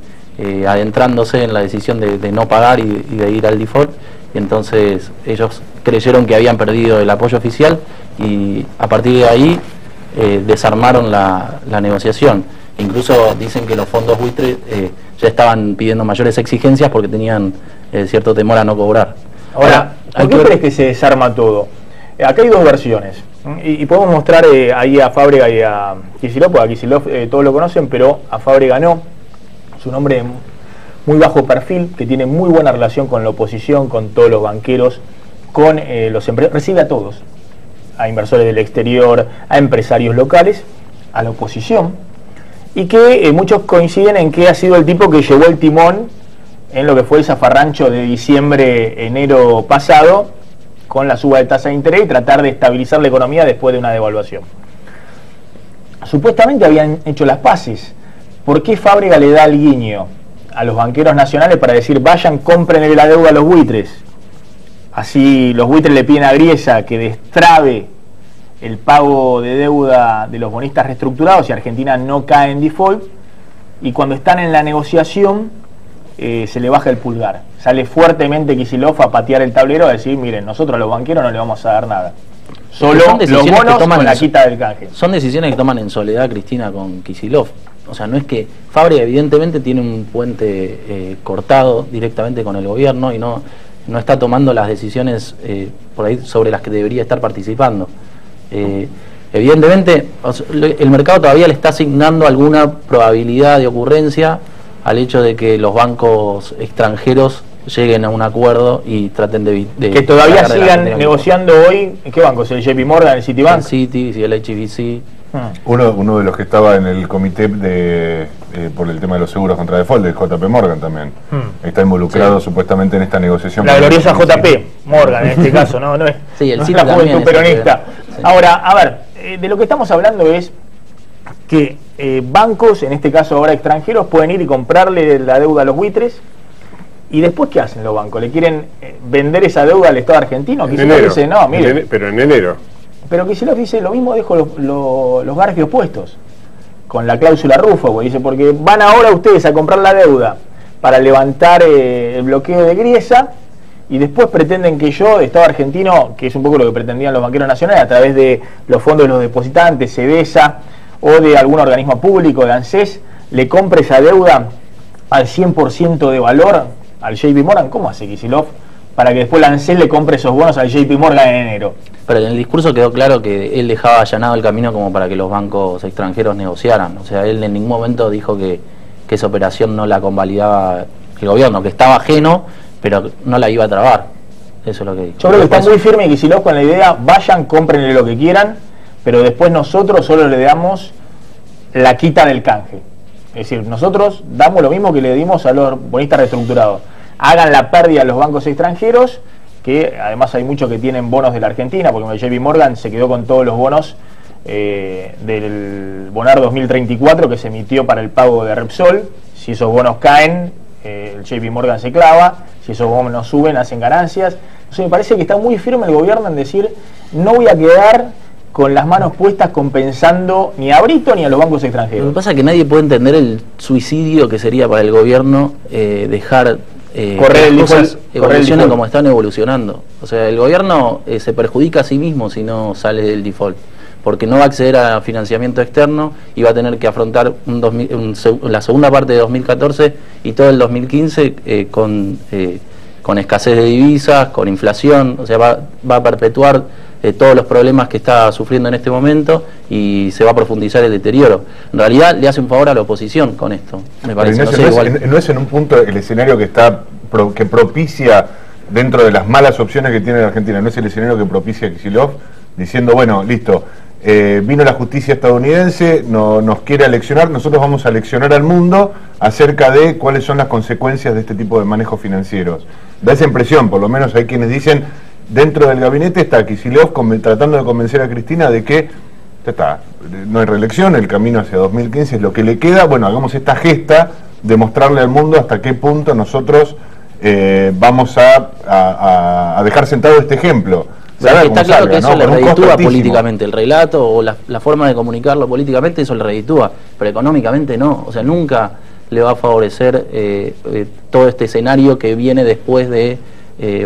adentrándose en la decisión de no pagar y de ir al default, y entonces ellos creyeron que habían perdido el apoyo oficial y a partir de ahí desarmaron la negociación. Incluso dicen que los fondos buitres ya estaban pidiendo mayores exigencias porque tenían cierto temor a no cobrar. Ahora, ¿por qué crees que se desarma todo? Acá hay dos versiones y podemos mostrar ahí a Fábrega y a Kicillof, porque a Kicillof todos lo conocen, pero a Fábrega no. Su nombre muy bajo perfil, que tiene muy buena relación con la oposición, con todos los banqueros, con los empresarios, recibe a todos, a inversores del exterior, a empresarios locales, a la oposición, y que muchos coinciden en que ha sido el tipo que llevó el timón en lo que fue el zafarrancho de diciembre, enero pasado, con la suba de tasa de interés y tratar de estabilizar la economía después de una devaluación. Supuestamente habían hecho las paces. ¿Por qué Fábrega le da el guiño a los banqueros nacionales para decir vayan, compren la deuda a los buitres? Así los buitres le piden a Griesa que destrabe el pago de deuda de los bonistas reestructurados y Argentina no cae en default, y cuando están en la negociación se le baja el pulgar. Sale fuertemente Kicillof a patear el tablero, a decir, miren, nosotros a los banqueros no le vamos a dar nada. Solo los bonos con la quita del canje. Son decisiones que toman en soledad Cristina con Kicillof. O sea, no es que Fábrega evidentemente tiene un puente cortado directamente con el gobierno y no está tomando las decisiones por ahí sobre las que debería estar participando. Evidentemente el mercado todavía le está asignando alguna probabilidad de ocurrencia al hecho de que los bancos extranjeros lleguen a un acuerdo y traten de que todavía sigan negociando hoy. ¿Qué bancos? ¿El JP Morgan, el Citibank? El Citi y el HSBC. Uno de los que estaba en el comité por el tema de los seguros contra default, el JP Morgan también. Está involucrado supuestamente en esta negociación. La gloriosa JP Morgan en este caso, no es, sí, el no es la juventud peronista. Sí. Ahora, a ver, de lo que estamos hablando es que bancos, en este caso ahora extranjeros, pueden ir y comprarle la deuda a los buitres. ¿Y después qué hacen los bancos? ¿Le quieren vender esa deuda al Estado argentino? Kicillof dice, no, mire. Pero en enero. Pero Kicillof dice lo mismo, dejo los garfios puestos con la cláusula Rufo, pues dice, porque van ahora ustedes a comprar la deuda para levantar el bloqueo de Griesa y después pretenden que yo, Estado argentino, que es un poco lo que pretendían los banqueros nacionales, a través de los fondos de los depositantes, CEDESA o de algún organismo público, de ANSES, le compre esa deuda al 100% de valor al JP Morgan. ¿Cómo hace Kicillof para que después la ANSES le compre esos bonos al JP Morgan en enero? Pero en el discurso quedó claro que él dejaba allanado el camino como para que los bancos extranjeros negociaran. O sea, él en ningún momento dijo que esa operación no la convalidaba el gobierno, que estaba ajeno, pero no la iba a trabar. Eso es lo que dijo. Yo creo que está muy firme Kicillof con la idea, vayan, cómprenle lo que quieran, pero después nosotros solo le damos la quita del canje. Es decir, nosotros damos lo mismo que le dimos a los bonistas reestructurados. Hagan la pérdida a los bancos extranjeros, que además hay muchos que tienen bonos de la Argentina, porque el JP Morgan se quedó con todos los bonos del Bonar 2034 que se emitió para el pago de Repsol. Si esos bonos caen, el JP Morgan se clava. Si esos bonos suben, hacen ganancias. Entonces me parece que está muy firme el gobierno en decir, no voy a quedar con las manos puestas compensando ni a Brito ni a los bancos extranjeros. Lo que pasa es que nadie puede entender el suicidio que sería para el gobierno dejar correr las cosas evolucionen como están evolucionando. O sea, el gobierno se perjudica a sí mismo si no sale del default, porque no va a acceder a financiamiento externo y va a tener que afrontar la segunda parte de 2014 y todo el 2015 con escasez de divisas, con inflación. O sea, va a perpetuar todos los problemas que está sufriendo en este momento y se va a profundizar el deterioro. En realidad le hace un favor a la oposición con esto, me parece. No es en un punto el escenario que propicia, dentro de las malas opciones que tiene la Argentina, no es el escenario que propicia Kicillof diciendo, bueno, listo, vino la justicia estadounidense, nos quiere aleccionar, nosotros vamos a aleccionar al mundo acerca de cuáles son las consecuencias de este tipo de manejos financieros. Da esa impresión, por lo menos hay quienes dicen, dentro del gabinete está Kicillof tratando de convencer a Cristina de que ya está, no hay reelección, el camino hacia 2015 es lo que le queda. Bueno, hagamos esta gesta de mostrarle al mundo hasta qué punto nosotros vamos a dejar sentado este ejemplo. Está claro que eso le reditúa políticamente, el relato o la forma de comunicarlo políticamente, eso le reditúa, pero económicamente no. O sea, nunca le va a favorecer todo este escenario que viene después de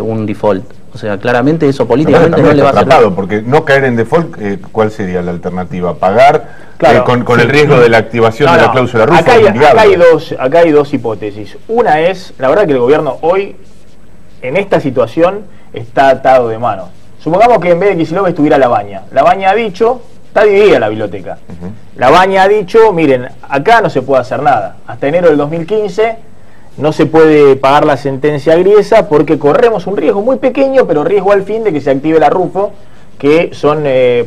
un default. O sea, claramente eso políticamente no le va a servir. Porque no caer en default, ¿cuál sería la alternativa? ¿Pagar claro, con el riesgo de la activación de la cláusula Rufo? Acá hay dos hipótesis. Una es, la verdad que el gobierno hoy, en esta situación, está atado de manos. Supongamos que en vez de Kicillof estuviera Labaña. Labaña ha dicho, está dividida la biblioteca. Labaña ha dicho, miren, acá no se puede hacer nada. Hasta enero del 2015 no se puede pagar la sentencia Griesa porque corremos un riesgo muy pequeño, pero riesgo al fin de que se active la RUFO, que son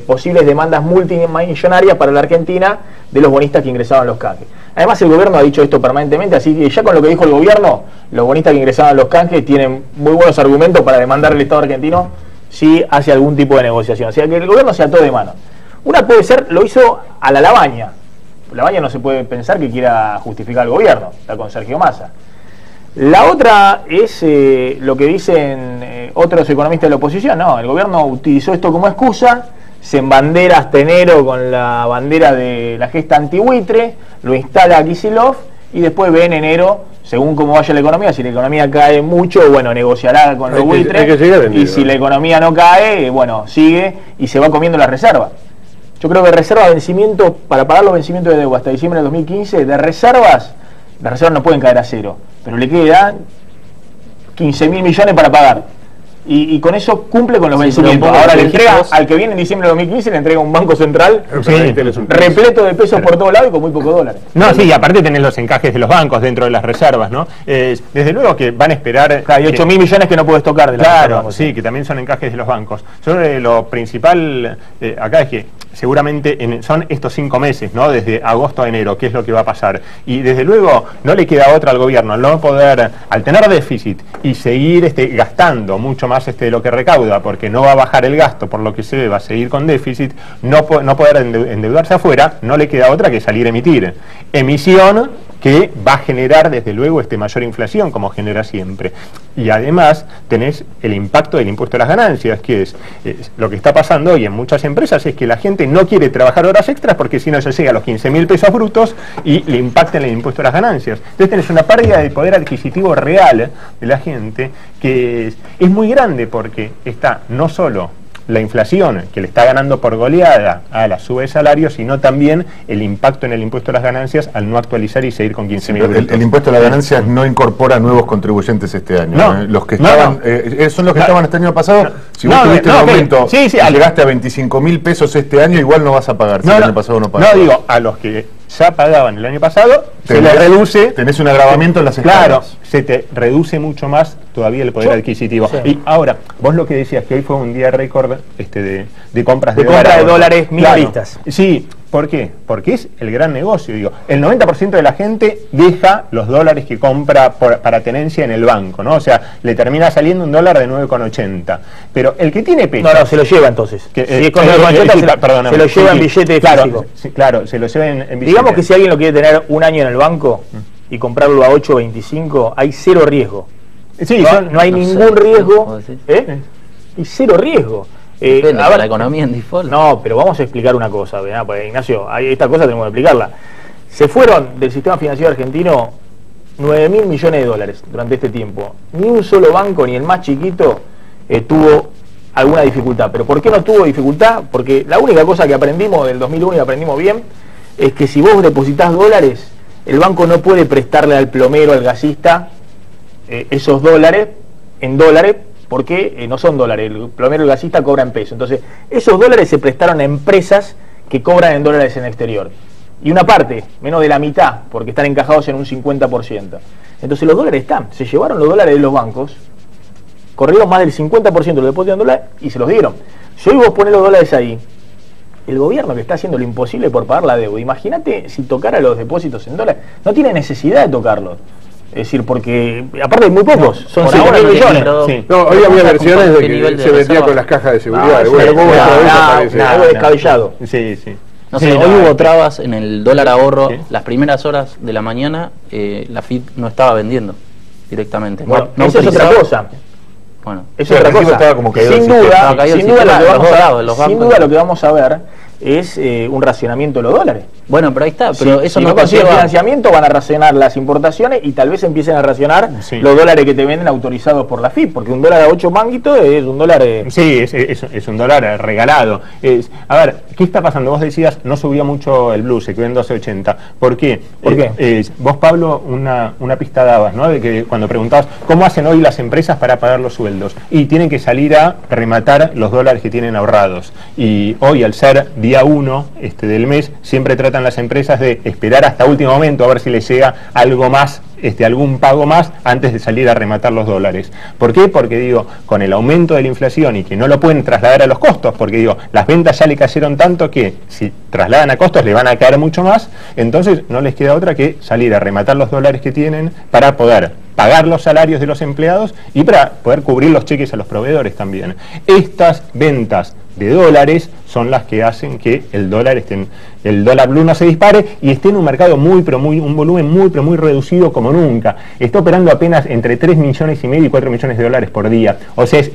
posibles demandas multimillonarias para la Argentina de los bonistas que ingresaban a los canjes. Además, el gobierno ha dicho esto permanentemente, así que ya con lo que dijo el gobierno, los bonistas que ingresaban a los canjes tienen muy buenos argumentos para demandar al Estado argentino si hace algún tipo de negociación. O sea, que el gobierno se ató de mano. Una puede ser, lo hizo a la Labaña. Labaña no se puede pensar que quiera justificar al gobierno, está con Sergio Massa. La otra es lo que dicen otros economistas de la oposición. No, el gobierno utilizó esto como excusa, se embandera hasta enero con la bandera de la gesta antibuitre, lo instala a Kicillof y después ve en enero, según cómo vaya la economía, si la economía cae mucho, bueno, negociará con los buitres, y si la economía no cae, bueno, sigue y se va comiendo las reservas. Yo creo que reserva vencimientos, para pagar los vencimientos de deuda hasta diciembre del 2015, de reservas, las reservas no pueden caer a cero, pero le quedan 15.000 millones para pagar. Y con eso cumple con los vencimientos. Ahora le entrega al que viene en diciembre de 2015, le entrega un banco central repleto de pesos por todos lados y con muy pocos dólares. No, sí, y aparte tenés los encajes de los bancos dentro de las reservas, ¿no? Desde luego que van a esperar... Hay 8.000 millones que no puedes tocar de la reserva. Claro, sí, que también son encajes de los bancos. Lo principal acá es que seguramente son estos 5 meses, ¿no? Desde agosto a enero, qué es lo que va a pasar. Y desde luego no le queda otra al gobierno, al no poder, al tener déficit y seguir gastando mucho más de lo que recauda, porque no va a bajar el gasto, por lo que se ve, va a seguir con déficit, no poder endeudarse afuera, no le queda otra que salir a emitir. Emisión que va a generar desde luego mayor inflación, como genera siempre. Y además tenés el impacto del impuesto a las ganancias, que es lo que está pasando hoy en muchas empresas, es que la gente no quiere trabajar horas extras porque si no se llega a los 15.000 pesos brutos y le impacta en el impuesto a las ganancias. Entonces tenés una pérdida de poder adquisitivo real de la gente que es muy grande, porque está no solo la inflación, que le está ganando por goleada a la suba de salarios, sino también el impacto en el impuesto a las ganancias al no actualizar y seguir con 15.000. El impuesto a las ganancias no incorpora nuevos contribuyentes este año. No, los que estaban, son los que estaban este año pasado. Si vos tuviste un aumento y llegaste a 25.000 pesos este año, igual no vas a pagar si el año pasado no pagaste. No, digo, a los que ya pagaban el año pasado, se les reduce. Tenés un agravamiento en las escalas. Claro, se te reduce mucho más todavía el poder adquisitivo. Sí. Y ahora, vos lo que decías, que hoy fue un día récord de compras de dólares minoristas. Claro. Sí, ¿por qué? Porque es el gran negocio. Digo, el 90% de la gente deja los dólares que compra para tenencia en el banco, ¿no? O sea, le termina saliendo un dólar de 9,80. Pero el que tiene pesos... No, se lo lleva entonces. Si es con 9,80, se lo lleva en billete físico. Claro, se lo lleva en billete. Digamos que si alguien lo quiere tener un año en el banco y comprarlo a 8.25, hay cero riesgo. Sí, no hay ningún riesgo. Y cero riesgo. Depende de la economía en default. No, pero vamos a explicar una cosa, ¿verdad? Porque, Ignacio, esta cosa tenemos que explicarla. Se fueron del sistema financiero argentino 9.000 millones de dólares durante este tiempo. Ni un solo banco, ni el más chiquito, tuvo alguna dificultad. ¿Pero por qué no tuvo dificultad? Porque la única cosa que aprendimos del 2001 y aprendimos bien es que si vos depositás dólares, el banco no puede prestarle al plomero, al gasista, esos dólares en dólares, porque no son dólares, el plomero y el gasista cobran en pesos. Entonces, esos dólares se prestaron a empresas que cobran en dólares en el exterior. Y una parte, menos de la mitad, porque están encajados en un 50%. Entonces los dólares están, se llevaron los dólares de los bancos, corrieron más del 50% de los depósitos en dólares y se los dieron. Si hoy vos ponés los dólares ahí, el gobierno que está haciendo lo imposible por pagar la deuda, imagínate si tocara los depósitos en dólares, no tiene necesidad de tocarlos. Es decir, porque aparte hay muy pocos, son 5.000 millones. No, hoy había versiones de que se vendía con las cajas de seguridad. Algo descabellado. Sí, sí. No sé, hoy hubo trabas en el dólar ahorro. Las primeras horas de la mañana la FIP no estaba vendiendo directamente. Bueno, eso es otra cosa. Bueno, eso es otra cosa. Sin duda lo que vamos a ver es un racionamiento de los dólares. Bueno, pero ahí está, pero eso no consigue financiamiento, van a racionar las importaciones y tal vez empiecen a racionar los dólares que te venden autorizados por la FIP, porque un dólar a 8 manguitos es un dólar... Sí, es un dólar regalado. A ver, ¿qué está pasando? Vos decías, no subía mucho el blue, se quedó en 12.80. ¿Por qué? ¿Por qué? Vos, Pablo, una pista dabas, ¿no? De que cuando preguntabas, ¿cómo hacen hoy las empresas para pagar los sueldos? Y tienen que salir a rematar los dólares que tienen ahorrados. Y hoy, al ser día 1 del mes, siempre tratan las empresas de esperar hasta último momento a ver si les llega algo más algún pago más antes de salir a rematar los dólares. ¿Por qué? Porque digo, con el aumento de la inflación y que no lo pueden trasladar a los costos, porque digo, las ventas ya le cayeron tanto que si trasladan a costos le van a caer mucho más, entonces no les queda otra que salir a rematar los dólares que tienen para poder pagar los salarios de los empleados y para poder cubrir los cheques a los proveedores también. Estas ventas de dólares son las que hacen que el dólar blue no se dispare y esté en un mercado un volumen muy reducido como nunca. Está operando apenas entre 3,5 millones y 4 millones de dólares por día. O sea, es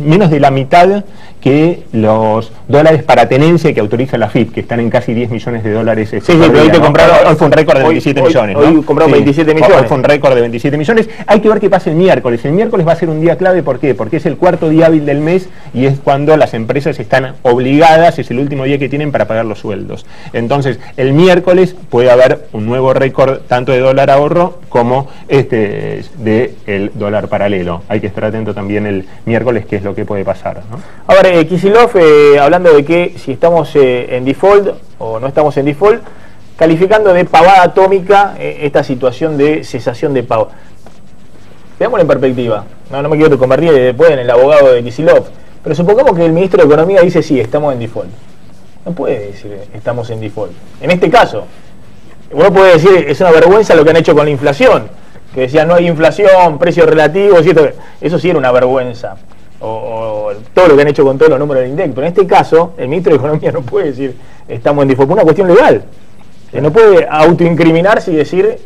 menos de la mitad que los dólares para tenencia que autoriza la FIP, que están en casi 10 millones de dólares. Sí, pero hoy te compraron. Hoy fue un récord de 27 millones. Hoy compraron 27 millones. Hoy fue un récord de 27 millones. Hay que ver qué pasa el miércoles. El miércoles va a ser un día clave. ¿Por qué? Porque es el cuarto día hábil del mes y es cuando las empresas están obligadas, es el último día que tienen para pagar los sueldos. Entonces, el miércoles puede haber un nuevo récord tanto de dólar ahorro como de el dólar paralelo. Hay que estar atento también el miércoles qué es lo que puede pasar, ¿no? A ver, Kicillof, hablando de que si estamos en default o no estamos en default, calificando de pavada atómica esta situación de cesación de pago. Veámoslo en perspectiva. No me quiero convertir después en el abogado de Kicillof, pero supongamos que el ministro de Economía dice sí, estamos en default. No puede decir estamos en default. En este caso, uno puede decir es una vergüenza lo que han hecho con la inflación, que decían no hay inflación, precios relativos, y eso sí era una vergüenza. O todo lo que han hecho con todos los números del INDEC, pero en este caso el ministro de Economía no puede decir estamos en default por una cuestión legal. No puede autoincriminarse y decir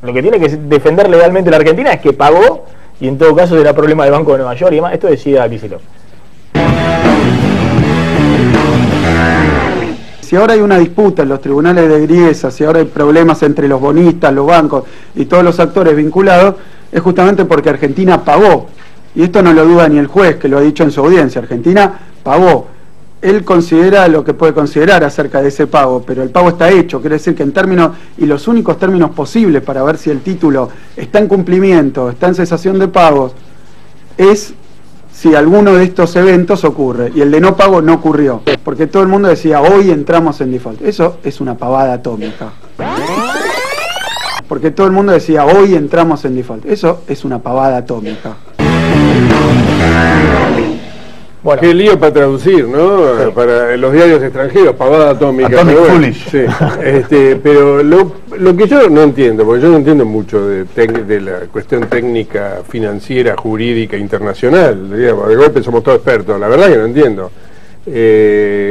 lo que tiene que defender legalmente la Argentina es que pagó y en todo caso será problema del Banco de Nueva York y demás. Esto decía Kicillof. Si ahora hay una disputa en los tribunales de Griesa, si ahora hay problemas entre los bonistas, los bancos y todos los actores vinculados, es justamente porque Argentina pagó. Y esto no lo duda ni el juez, que lo ha dicho en su audiencia. Argentina pagó. Él considera lo que puede considerar acerca de ese pago, pero el pago está hecho. Quiere decir que en términos, y los únicos términos posibles para ver si el título está en cumplimiento, está en cesación de pagos, es si alguno de estos eventos ocurre, y el de no pago no ocurrió, porque todo el mundo decía, hoy entramos en default. Eso es una pavada atómica. Porque todo el mundo decía, hoy entramos en default. Eso es una pavada atómica. Bueno. Qué lío para traducir, ¿no? Sí. Para los diarios extranjeros, pavada atómica. Atomic Foolish. Sí. Pero lo que yo no entiendo, porque yo no entiendo mucho de la cuestión técnica, financiera, jurídica, internacional, digamos, de golpe somos todos expertos, la verdad que no entiendo.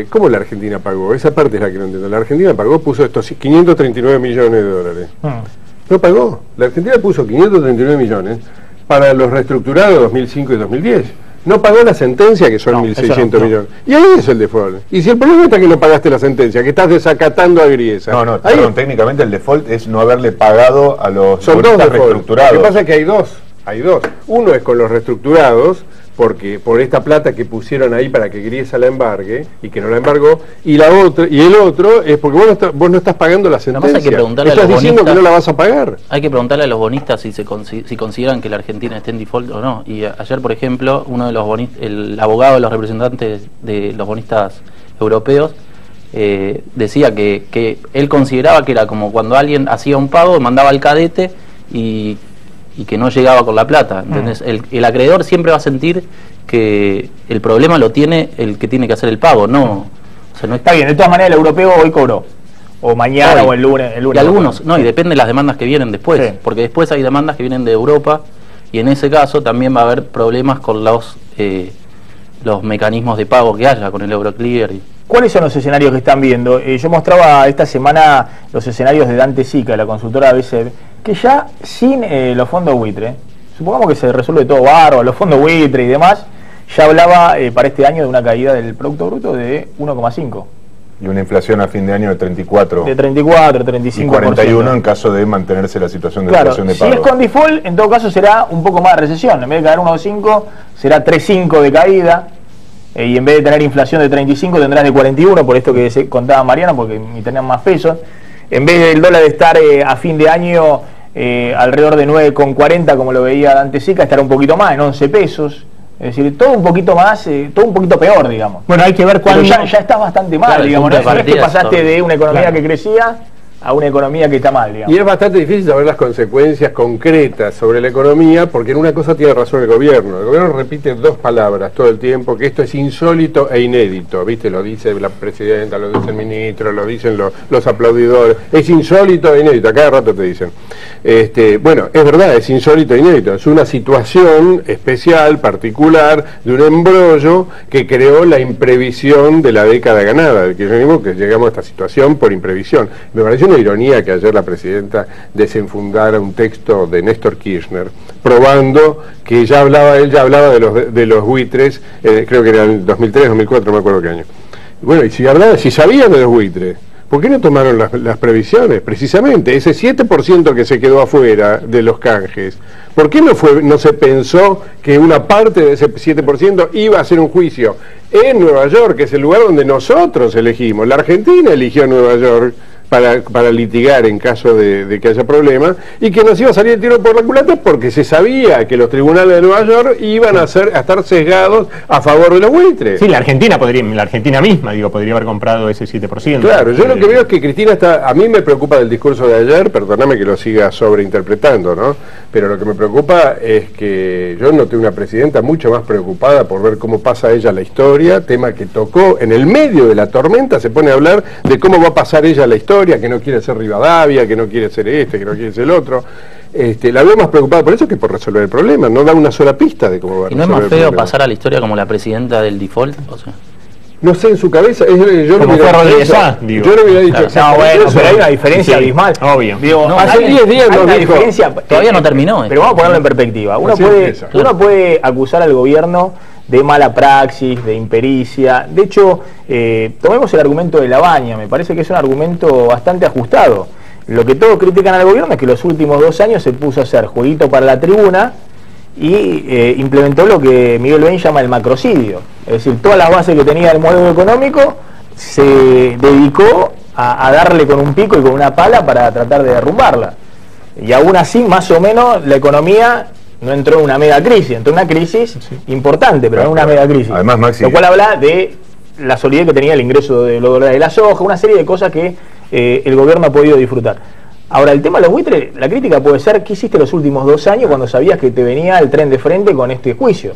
¿Cómo la Argentina pagó? Esa parte es la que no entiendo. La Argentina pagó, puso estos 539 millones de dólares. No pagó. La Argentina puso 539 millones para los reestructurados 2005 y 2010. No pagó la sentencia, que son 1.600 millones. Y ahí es el default. Y si el problema está que no pagaste la sentencia, que estás desacatando a Griesa. Perdón, técnicamente el default es no haberle pagado a los reestructurados. Lo que pasa es que hay dos. Uno es con los reestructurados, porque por esta plata que pusieron ahí para que Griesa la embargue y que no la embargó, y el otro es porque vos no estás pagando la sentencia. Hay que preguntarle estás diciendo que no la vas a pagar. Hay que preguntarle a los bonistas si consideran que la Argentina esté en default o no. Y ayer, por ejemplo, uno de los el abogado de los representantes de los bonistas europeos decía que él consideraba que era como cuando alguien hacía un pago, mandaba al cadete y que no llegaba con la plata. ¿Entendés? El acreedor siempre va a sentir que el problema lo tiene el que tiene que hacer el pago, no. O sea, no está bien, de todas maneras el europeo hoy cobró. O mañana hoy, o el lunes. Y algunos, y depende de las demandas que vienen después. Sí. Porque después hay demandas que vienen de Europa y en ese caso también va a haber problemas con los mecanismos de pago que haya, con el Euroclear. ¿Cuáles son los escenarios que están viendo? Yo mostraba esta semana los escenarios de Dante Sica, la consultora ABC, que ya sin los fondos buitre, supongamos que se resuelve todo bárbaro, los fondos buitre y demás, ya hablaba para este año de una caída del Producto Bruto de 1,5. Y una inflación a fin de año de 34. De 34, 35%. Y 41 en caso de mantenerse la situación de inflación de pago. Si es con default, en todo caso será un poco más de recesión. En vez de caer 1,5, será 3,5 de caída. Y en vez de tener inflación de 35, tendrás de 41, por esto que se contaba Mariano, porque ni tenían más pesos. En vez del dólar de estar a fin de año alrededor de 9,40, como lo veía Dante Sica, estará un poquito más, en 11 pesos. Es decir, todo un poquito más, todo un poquito peor, digamos. Bueno, hay que ver cuándo. Ya estás bastante mal, claro, digamos. No es que pasaste de una economía que crecía a una economía que está mal, digamos. Y es bastante difícil saber las consecuencias concretas sobre la economía, porque en una cosa tiene razón el gobierno. El gobierno repite dos palabras todo el tiempo, que esto es insólito e inédito, ¿viste? Lo dice la presidenta, lo dice el ministro, lo dicen los aplaudidores. Es insólito e inédito, a cada rato te dicen. Bueno, es verdad, es insólito e inédito. Es una situación especial, particular, de un embrollo que creó la imprevisión de la década ganada, del kirchnerismo, que llegamos a esta situación por imprevisión. Me pareció una ironía que ayer la presidenta desenfundara un texto de Néstor Kirchner probando que él ya hablaba de los buitres, creo que era en 2003, 2004, no me acuerdo qué año. Bueno, y si sabían de los buitres, ¿por qué no tomaron las previsiones? Precisamente, ese 7% que se quedó afuera de los canjes, ¿por qué no se pensó que una parte de ese 7% iba a hacer un juicio en Nueva York, que es el lugar donde nosotros elegimos? La Argentina eligió Nueva York para litigar en caso de que haya problemas, y que nos iba a salir el tiro por la culata porque se sabía que los tribunales de Nueva York iban a estar sesgados a favor de los buitres. Sí, la Argentina misma, podría haber comprado ese 7%. Claro, yo lo que veo es que Cristina a mí me preocupa del discurso de ayer, perdóname que lo siga sobreinterpretando, ¿no? Pero lo que me preocupa es que yo noté una presidenta mucho más preocupada por ver cómo pasa ella la historia, tema que tocó en el medio de la tormenta, se pone a hablar de cómo va a pasar ella la historia, que no quiere ser Rivadavia, que no quiere ser que no quiere ser el otro. La veo más preocupada por eso que por resolver el problema, no da una sola pista de cómo va a resolver. ¿Y no es más feo pasar a la historia como la presidenta del default? O sea, no sé, en su cabeza, yo no hubiera dicho. No, bueno, pero hay una diferencia abismal. Obvio. Digo, hace 10 días nos dijo, todavía no terminó. Pero vamos a ponerlo en perspectiva. Uno puede acusar al gobierno de mala praxis, de impericia. De hecho, tomemos el argumento de Labaña, me parece que es un argumento bastante ajustado. Lo que todos critican al gobierno es que los últimos 2 años se puso a hacer jueguito para la tribuna y implementó lo que Miguel Ben llama el macrocidio. Es decir, todas las bases que tenía el modelo económico se dedicó a darle con un pico y con una pala para tratar de derrumbarla. Y aún así, más o menos, la economía no entró en una mega crisis, entró en una crisis importante, pero no en una mega crisis. Además, Maxi, lo cual habla de la solidez que tenía el ingreso de los dólares de la soja, una serie de cosas que el gobierno ha podido disfrutar. Ahora, el tema de los buitres, la crítica puede ser, ¿qué hiciste los últimos 2 años cuando sabías que te venía el tren de frente con este juicio?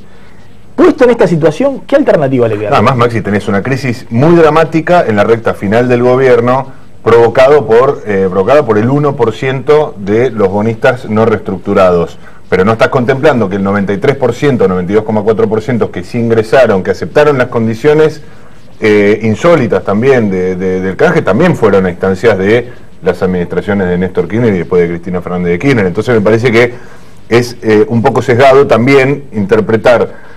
Puesto en esta situación, ¿qué alternativa le queda? Además, Maxi, tenés una crisis muy dramática en la recta final del gobierno, provocada por el 1% de los bonistas no reestructurados. Pero no estás contemplando que el 93%, 92,4% que sí ingresaron, que aceptaron las condiciones insólitas también del canje, también fueron a instancias de las administraciones de Néstor Kirchner y después de Cristina Fernández de Kirchner. Entonces me parece que es un poco sesgado también interpretar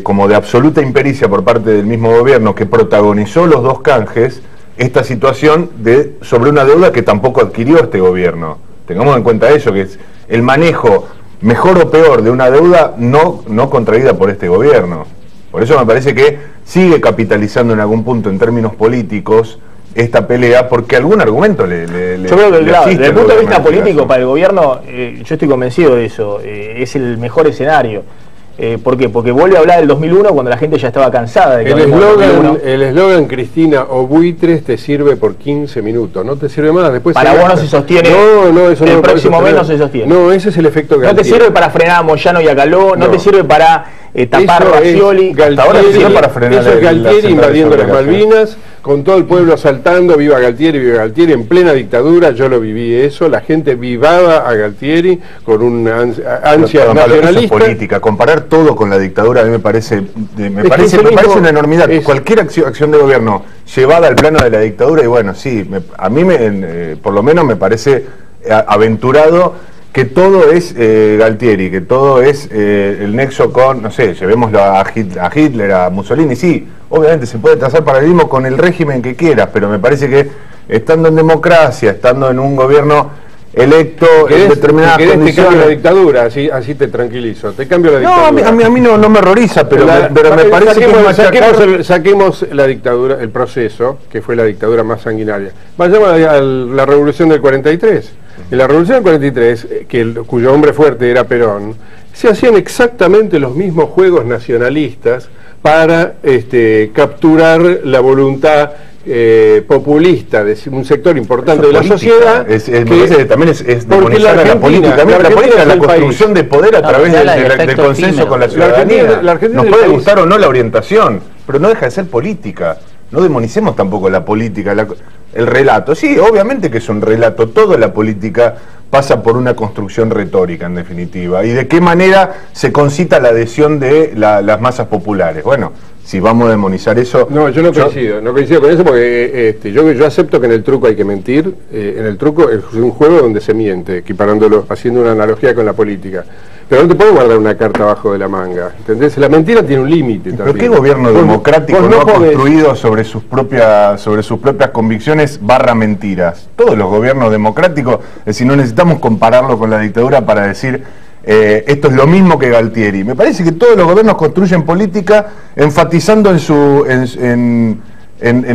como de absoluta impericia por parte del mismo gobierno que protagonizó los 2 canjes esta situación sobre una deuda que tampoco adquirió este gobierno. Tengamos en cuenta eso, que es el manejo mejor o peor de una deuda no contraída por este gobierno. Por eso me parece que sigue capitalizando en algún punto en términos políticos esta pelea, porque algún argumento le yo creo que, claro, desde el punto de vista político, caso, para el gobierno, yo estoy convencido de eso, es el mejor escenario. ¿Por qué? Porque vuelve a hablar del 2001 cuando la gente ya estaba cansada de que el eslogan Cristina o buitres te sirve por 15 minutos, no te sirve más. Después para vos no se sostiene. No, eso no. El próximo mes no se sostiene. No, ese es el efecto Galtieri. No te sirve para frenar a Moyano y a Caló, no te sirve para tapar a Scioli. Hasta ahora te sirve para frenar eso es Galtieri invadiendo las Malvinas, con todo el pueblo saltando, viva Galtieri, en plena dictadura. Yo lo viví eso, la gente vivaba a Galtieri con una ansia nacionalista. Eso es política, comparar todo con la dictadura a mí me parece una enormidad. Cualquier acción de gobierno llevada al plano de la dictadura, y bueno, sí, a mí por lo menos me parece aventurado que todo es Galtieri, que todo es el nexo con, no sé, llevémoslo a Hitler, a Mussolini. Sí, obviamente se puede trazar paralelismo con el régimen que quieras, pero me parece que estando en democracia, estando en un gobierno electo en determinadas condiciones... Te cambio la dictadura, así te tranquilizo, te cambio la dictadura. No, a mí no me horroriza, pero me parece que... Saquemos la dictadura, el proceso, que fue la dictadura más sanguinaria. Vayamos a la revolución del 43. En la revolución del 43, cuyo hombre fuerte era Perón, se hacían exactamente los mismos juegos nacionalistas para capturar la voluntad populista de un sector importante de la sociedad. También es demonizar a la política. La política es la construcción de poder a través del consenso con la ciudadanía. Nos puede gustar o no la orientación, pero no deja de ser política. No demonicemos tampoco la política, el relato. Sí, obviamente que es un relato. Toda la política pasa por una construcción retórica, en definitiva. ¿Y de qué manera se concita la adhesión de las masas populares? Bueno, si vamos a demonizar eso... No, yo no coincido con eso porque yo acepto que en el truco hay que mentir. En el truco es un juego donde se miente, equiparándolo, haciendo una analogía con la política. Pero no te puedes guardar una carta abajo de la manga, ¿entendés? La mentira tiene un límite también. ¿Pero qué gobierno democrático no ha construido sobre sus propias convicciones / mentiras? Todos los gobiernos democráticos, es decir, no necesitamos compararlo con la dictadura para decir esto es lo mismo que Galtieri. Me parece que todos los gobiernos construyen política enfatizando en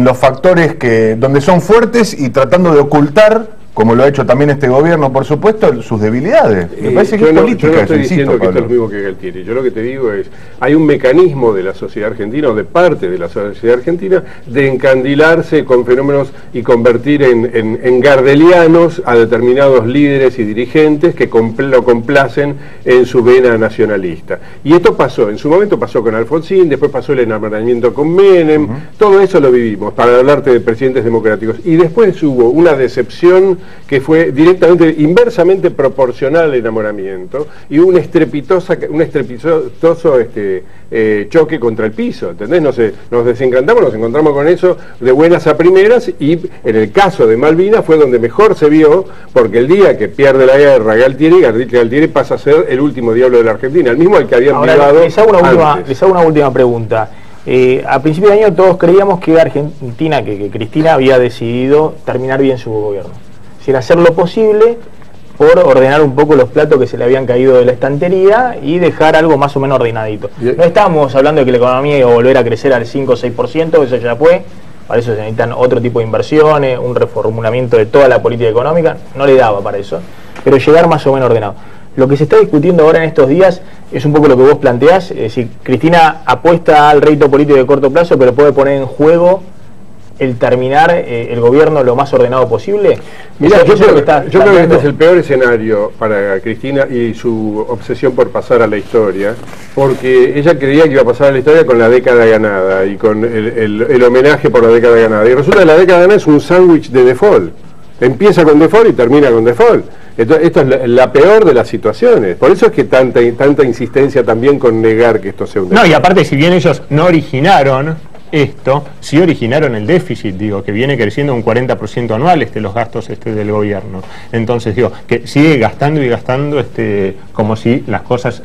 los factores donde son fuertes y tratando de ocultar, como lo ha hecho también este gobierno, por supuesto, sus debilidades. Me parece que es política. Yo no estoy diciendo que esto es lo mismo que Galtieri. Yo lo que te digo es, hay un mecanismo de la sociedad argentina, o de parte de la sociedad argentina, de encandilarse con fenómenos y convertir en gardelianos a determinados líderes y dirigentes que lo complacen en su vena nacionalista. Y esto pasó, en su momento pasó con Alfonsín, después pasó el enamoramiento con Menem, todo eso lo vivimos, para hablarte de presidentes democráticos. Y después hubo una decepción que fue directamente, inversamente proporcional al enamoramiento, y un estrepitoso choque contra el piso, ¿entendés? Nos desencantamos, nos encontramos con eso de buenas a primeras, y en el caso de Malvinas fue donde mejor se vio, porque el día que pierde la guerra Galtieri pasa a ser el último diablo de la Argentina, el mismo al que habían privado les hago una última pregunta. A principio de año todos creíamos que Argentina, que Cristina había decidido terminar bien su gobierno, sin hacer lo posible por ordenar un poco los platos que se le habían caído de la estantería y dejar algo más o menos ordenadito. No estábamos hablando de que la economía iba a volver a crecer al 5 o 6%, eso ya fue, para eso se necesitan otro tipo de inversiones, un reformulamiento de toda la política económica, no le daba para eso, pero llegar más o menos ordenado. Lo que se está discutiendo ahora en estos días es un poco lo que vos planteás, es decir, Cristina apuesta al rédito político de corto plazo, pero puede poner en juego el terminar el gobierno lo más ordenado posible. Mirá, yo creo que este es el peor escenario para Cristina y su obsesión por pasar a la historia, porque ella creía que iba a pasar a la historia con la década ganada y con el homenaje por la década ganada, y resulta que la década ganada es un sándwich de default, empieza con default y termina con default. Esto es la peor de las situaciones, por eso es que tanta insistencia también con negar que esto sea un default. No, y aparte, si bien ellos no originaron esto, sí originaron el déficit, digo, que viene creciendo un 40% anual los gastos del gobierno. Entonces, digo, que sigue gastando y gastando como si las cosas,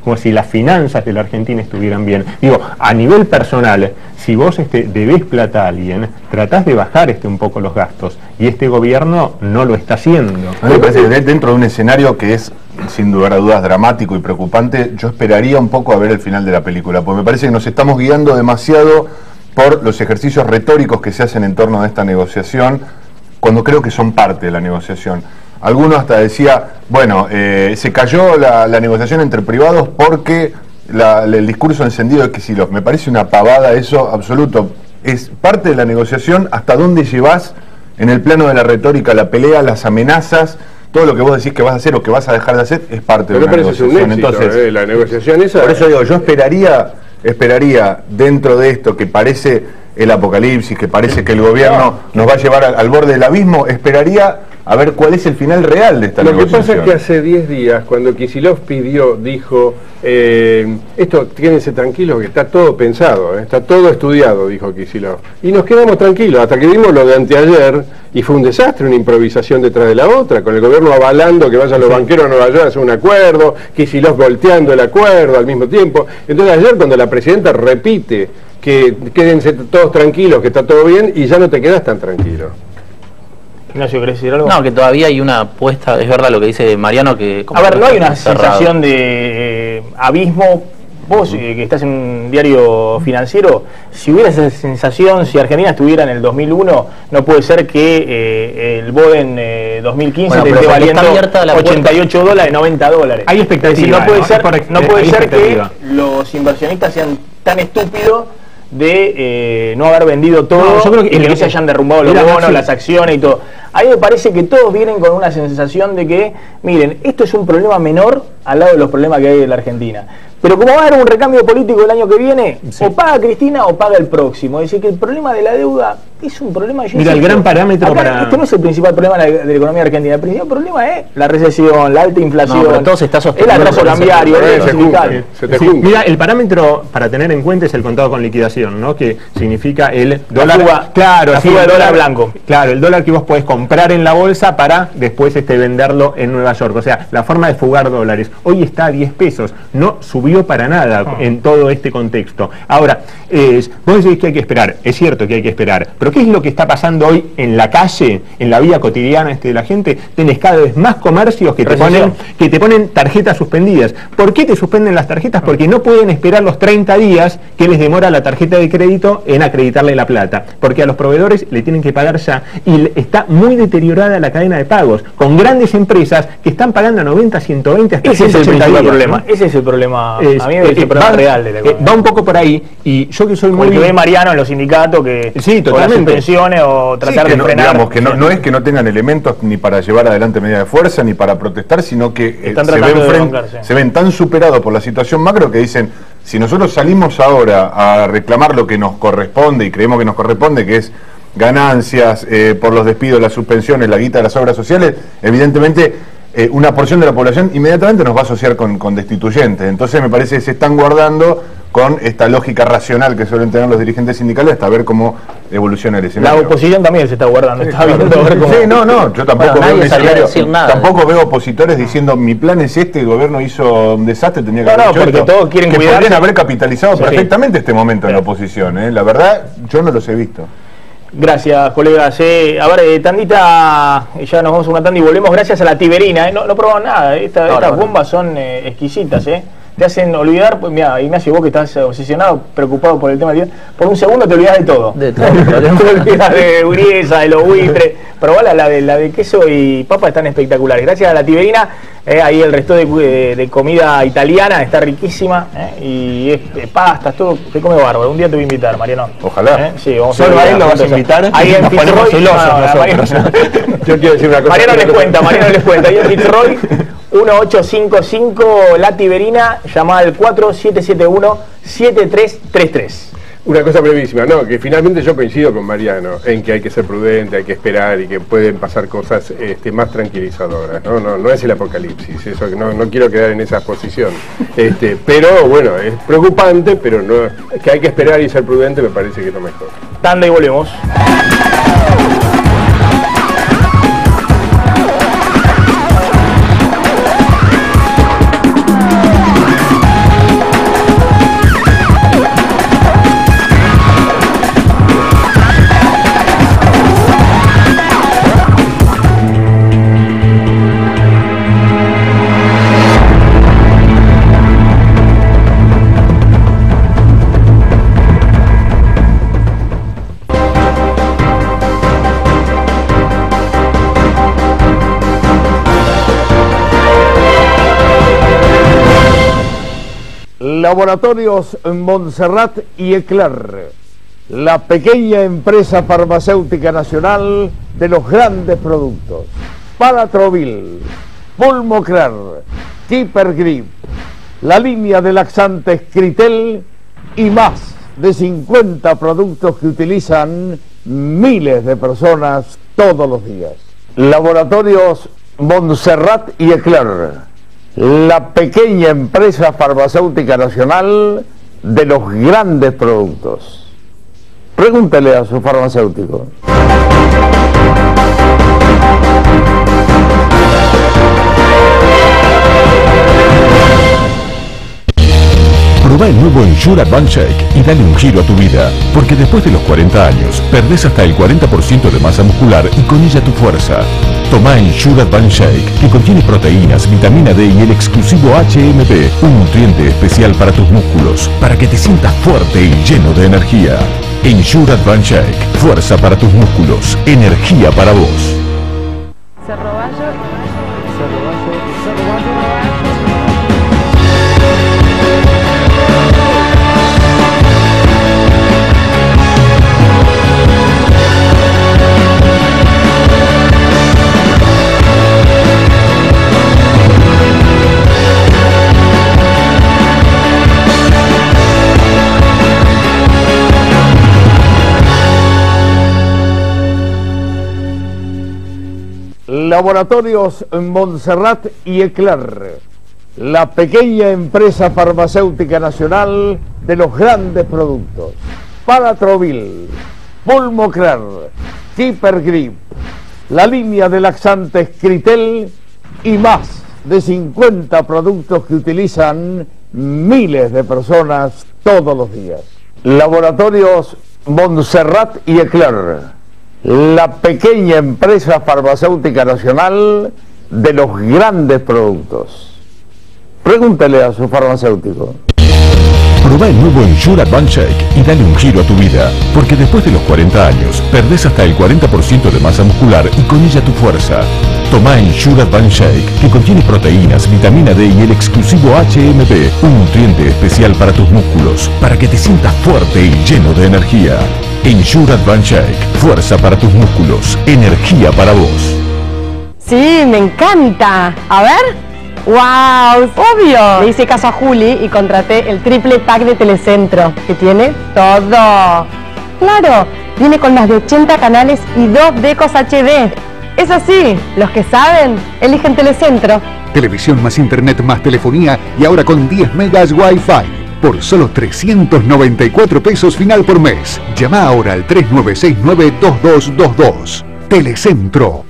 como si las finanzas de la Argentina estuvieran bien. Digo, a nivel personal, si vos debés plata a alguien, tratás de bajar un poco los gastos, y este gobierno no lo está haciendo. A mí me parece que dentro de un escenario que es, sin lugar a dudas, dramático y preocupante, yo esperaría un poco a ver el final de la película, porque me parece que nos estamos guiando demasiado por los ejercicios retóricos que se hacen en torno a esta negociación, cuando creo que son parte de la negociación. Algunos hasta decía, bueno, se cayó la negociación entre privados porque el discurso encendido de Kicillof. Me parece una pavada eso, absoluto. Es parte de la negociación hasta dónde llevas en el plano de la retórica, la pelea, las amenazas. Todo lo que vos decís que vas a hacer o que vas a dejar de hacer es parte de la negociación. Un éxito, entonces, la negociación esa... Por eso digo, yo esperaría dentro de esto que parece el apocalipsis, que parece que el gobierno nos va a llevar al borde del abismo, esperaría a ver cuál es el final real de esta negociación. Lo que pasa es que hace 10 días, cuando Kicillof dijo, esto, quédense tranquilos que está todo pensado, está todo estudiado, dijo Kicillof. Y nos quedamos tranquilos, hasta que vimos lo de anteayer, y fue un desastre, una improvisación detrás de la otra, con el gobierno avalando que vayan los banqueros a Nueva York a hacer un acuerdo, Kicillof volteando el acuerdo al mismo tiempo. Entonces ayer, cuando la presidenta repite que quédense todos tranquilos, que está todo bien, y ya no te quedas tan tranquilo. Ignacio, ¿querés decir algo? No, que todavía hay una apuesta, es verdad lo que dice Mariano, que... A ver, no hay una sensación de abismo. Vos, que estás en un diario financiero, si hubiera esa sensación, si Argentina estuviera en el 2001, no puede ser que el Boden 2015 te esté valiendo $88, $90. Hay expectativa. Es decir, no puede ser que los inversionistas sean tan estúpidos de no haber vendido todo, No, yo creo que y que no se hayan derrumbado los bonos, las acciones y todo. A mí me parece que todos vienen con una sensación de que, miren, esto es un problema menor al lado de los problemas que hay en la Argentina. Pero como va a haber un recambio político el año que viene, sí, o paga Cristina o paga el próximo. Es decir, que el problema de la deuda es un problema... Mira, el gran parámetro para... Este no es el principal problema de la economía argentina. El principal problema es la recesión, la alta inflación, no, pero todo se está sosteniendo, el atraso cambiario, el déficit fiscal. Mira, el parámetro para tener en cuenta es el contado con liquidación, ¿no? Que significa el dólar... fuga, claro, la fuga de dólar blanco. Claro, el dólar que vos podés comprar en la bolsa para después venderlo en Nueva York. O sea, la forma de fugar dólares. Hoy está a 10 pesos. No subió para nada en todo este contexto. Ahora, vos decís que hay que esperar. Es cierto que hay que esperar. Pero ¿qué es lo que está pasando hoy en la calle, en la vida cotidiana de la gente? Tenés cada vez más comercios que te ponen tarjetas suspendidas. ¿Por qué te suspenden las tarjetas? Porque no pueden esperar los 30 días que les demora la tarjeta de crédito en acreditarle la plata. Porque a los proveedores le tienen que pagar ya. Y está muy deteriorada la cadena de pagos, con grandes empresas que están pagando a 90, 120, hasta 180 días. Ese es el principal problema. Ese es el problema. A mí me parece el problema real de la economía. Va un poco por ahí, y yo que soy muy... Porque ve Mariano en los sindicatos que... Sí, totalmente. O las suspensiones o tratar de frenar. Digamos, que no es que no tengan elementos ni para llevar adelante medidas de fuerza, ni para protestar, sino que se ven tan superados por la situación macro que dicen, si nosotros salimos ahora a reclamar lo que nos corresponde, y creemos que nos corresponde, que es ganancias por los despidos, las suspensiones, la guita de las obras sociales, evidentemente una porción de la población inmediatamente nos va a asociar con destituyentes. Entonces me parece que se están guardando con esta lógica racional que suelen tener los dirigentes sindicales hasta ver cómo evoluciona el escenario. La oposición también se está guardando, está viendo a ver cómo... Sí, yo tampoco veo un escenario, tampoco veo opositores diciendo mi plan es este, el gobierno hizo un desastre, tenía que haber hecho porque esto. Todos quieren que cuidarse. podrían haber capitalizado perfectamente este momento en la oposición, La verdad, yo no los he visto. Gracias, colegas. A ver, tandita, ya nos vamos a una tanda y volvemos. Gracias a la Tiberina, no probamos nada. Estas bombas son exquisitas, Te hacen olvidar, pues mira, Ignacio, vos que estás obsesionado, preocupado por el tema del por un segundo te olvidás de todo. De todo. Te olvidás de Uriesa, de los buitres. Pero bueno, la de queso y papa están espectaculares. Gracias a la Tiberina, ahí el resto de comida italiana está riquísima, y es pastas, todo, se come bárbaro. Un día te voy a invitar, Mariano. Ojalá. Sí, vamos solo a él lo vas a invitar. Ahí en ponemos Yo quiero decir una cosa. Mariano les cuenta. Ahí en Fitzroy 1855 La Tiberina, llama al 4771-7333. Una cosa brevísima, que finalmente yo coincido con Mariano en que hay que ser prudente, hay que esperar y que pueden pasar cosas más tranquilizadoras, no es el apocalipsis, eso no quiero quedar en esa posición, pero bueno, es preocupante, pero no, que hay que esperar y ser prudente me parece que es lo mejor. Tanda y volvemos. Laboratorios Montserrat y Ecler, la pequeña empresa farmacéutica nacional de los grandes productos. Palatrovil, Pulmoclar, Keeper Grip, la línea de laxantes Critel y más de 50 productos que utilizan miles de personas todos los días. Laboratorios Montserrat y Ecler, la pequeña empresa farmacéutica nacional de los grandes productos. Pregúntele a su farmacéutico. Probá el nuevo Ensure Advanced Shake y dale un giro a tu vida, porque después de los 40 años perdés hasta el 40% de masa muscular y con ella tu fuerza. Tomá Ensure Advanced Shake, que contiene proteínas, vitamina D y el exclusivo HMB, un nutriente especial para tus músculos, para que te sientas fuerte y lleno de energía. Ensure Advanced Shake, fuerza para tus músculos, energía para vos. Laboratorios Montserrat y Eclar, la pequeña empresa farmacéutica nacional de los grandes productos. Palatrovil, Pulmoclar, Keeper Grip, la línea de laxantes Critel y más de 50 productos que utilizan miles de personas todos los días. Laboratorios Montserrat y Eclar, la pequeña empresa farmacéutica nacional de los grandes productos. Pregúntale a su farmacéutico. Probá el nuevo Ensure Advance Shake y dale un giro a tu vida, porque después de los 40 años perdés hasta el 40% de masa muscular y con ella tu fuerza. Tomá Ensure Advance Shake, que contiene proteínas, vitamina D y el exclusivo HMB, un nutriente especial para tus músculos, para que te sientas fuerte y lleno de energía. Ensure Advance Shake, fuerza para tus músculos, energía para vos. Sí, me encanta. A ver. ¡Wow! ¡Obvio! Le hice caso a Juli y contraté el triple pack de Telecentro, que tiene todo. ¡Claro! Viene con más de 80 canales y 2 decos HD. Es así, los que saben, eligen Telecentro. Televisión más internet más telefonía y ahora con 10 megas Wi-Fi. Por solo 394 pesos final por mes. Llama ahora al 3969-2222. Telecentro.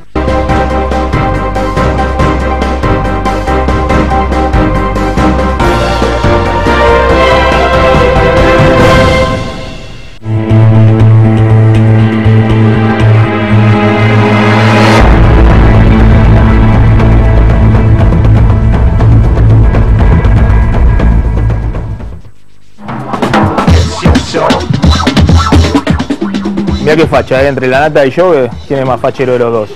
Mirá qué facha, entre la nata y yo, ¿quién es más fachero de los dos?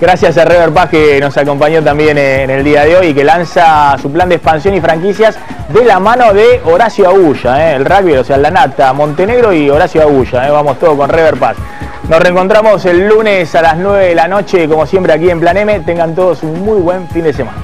Gracias a Rever Paz, que nos acompañó también en el día de hoy y que lanza su plan de expansión y franquicias de la mano de Horacio Agulla, el rugby, o sea, la nata, Montenegro y Horacio Agulla, vamos todos con Rever Paz. Nos reencontramos el lunes a las 9 de la noche, como siempre aquí en Plan M. Tengan todos un muy buen fin de semana.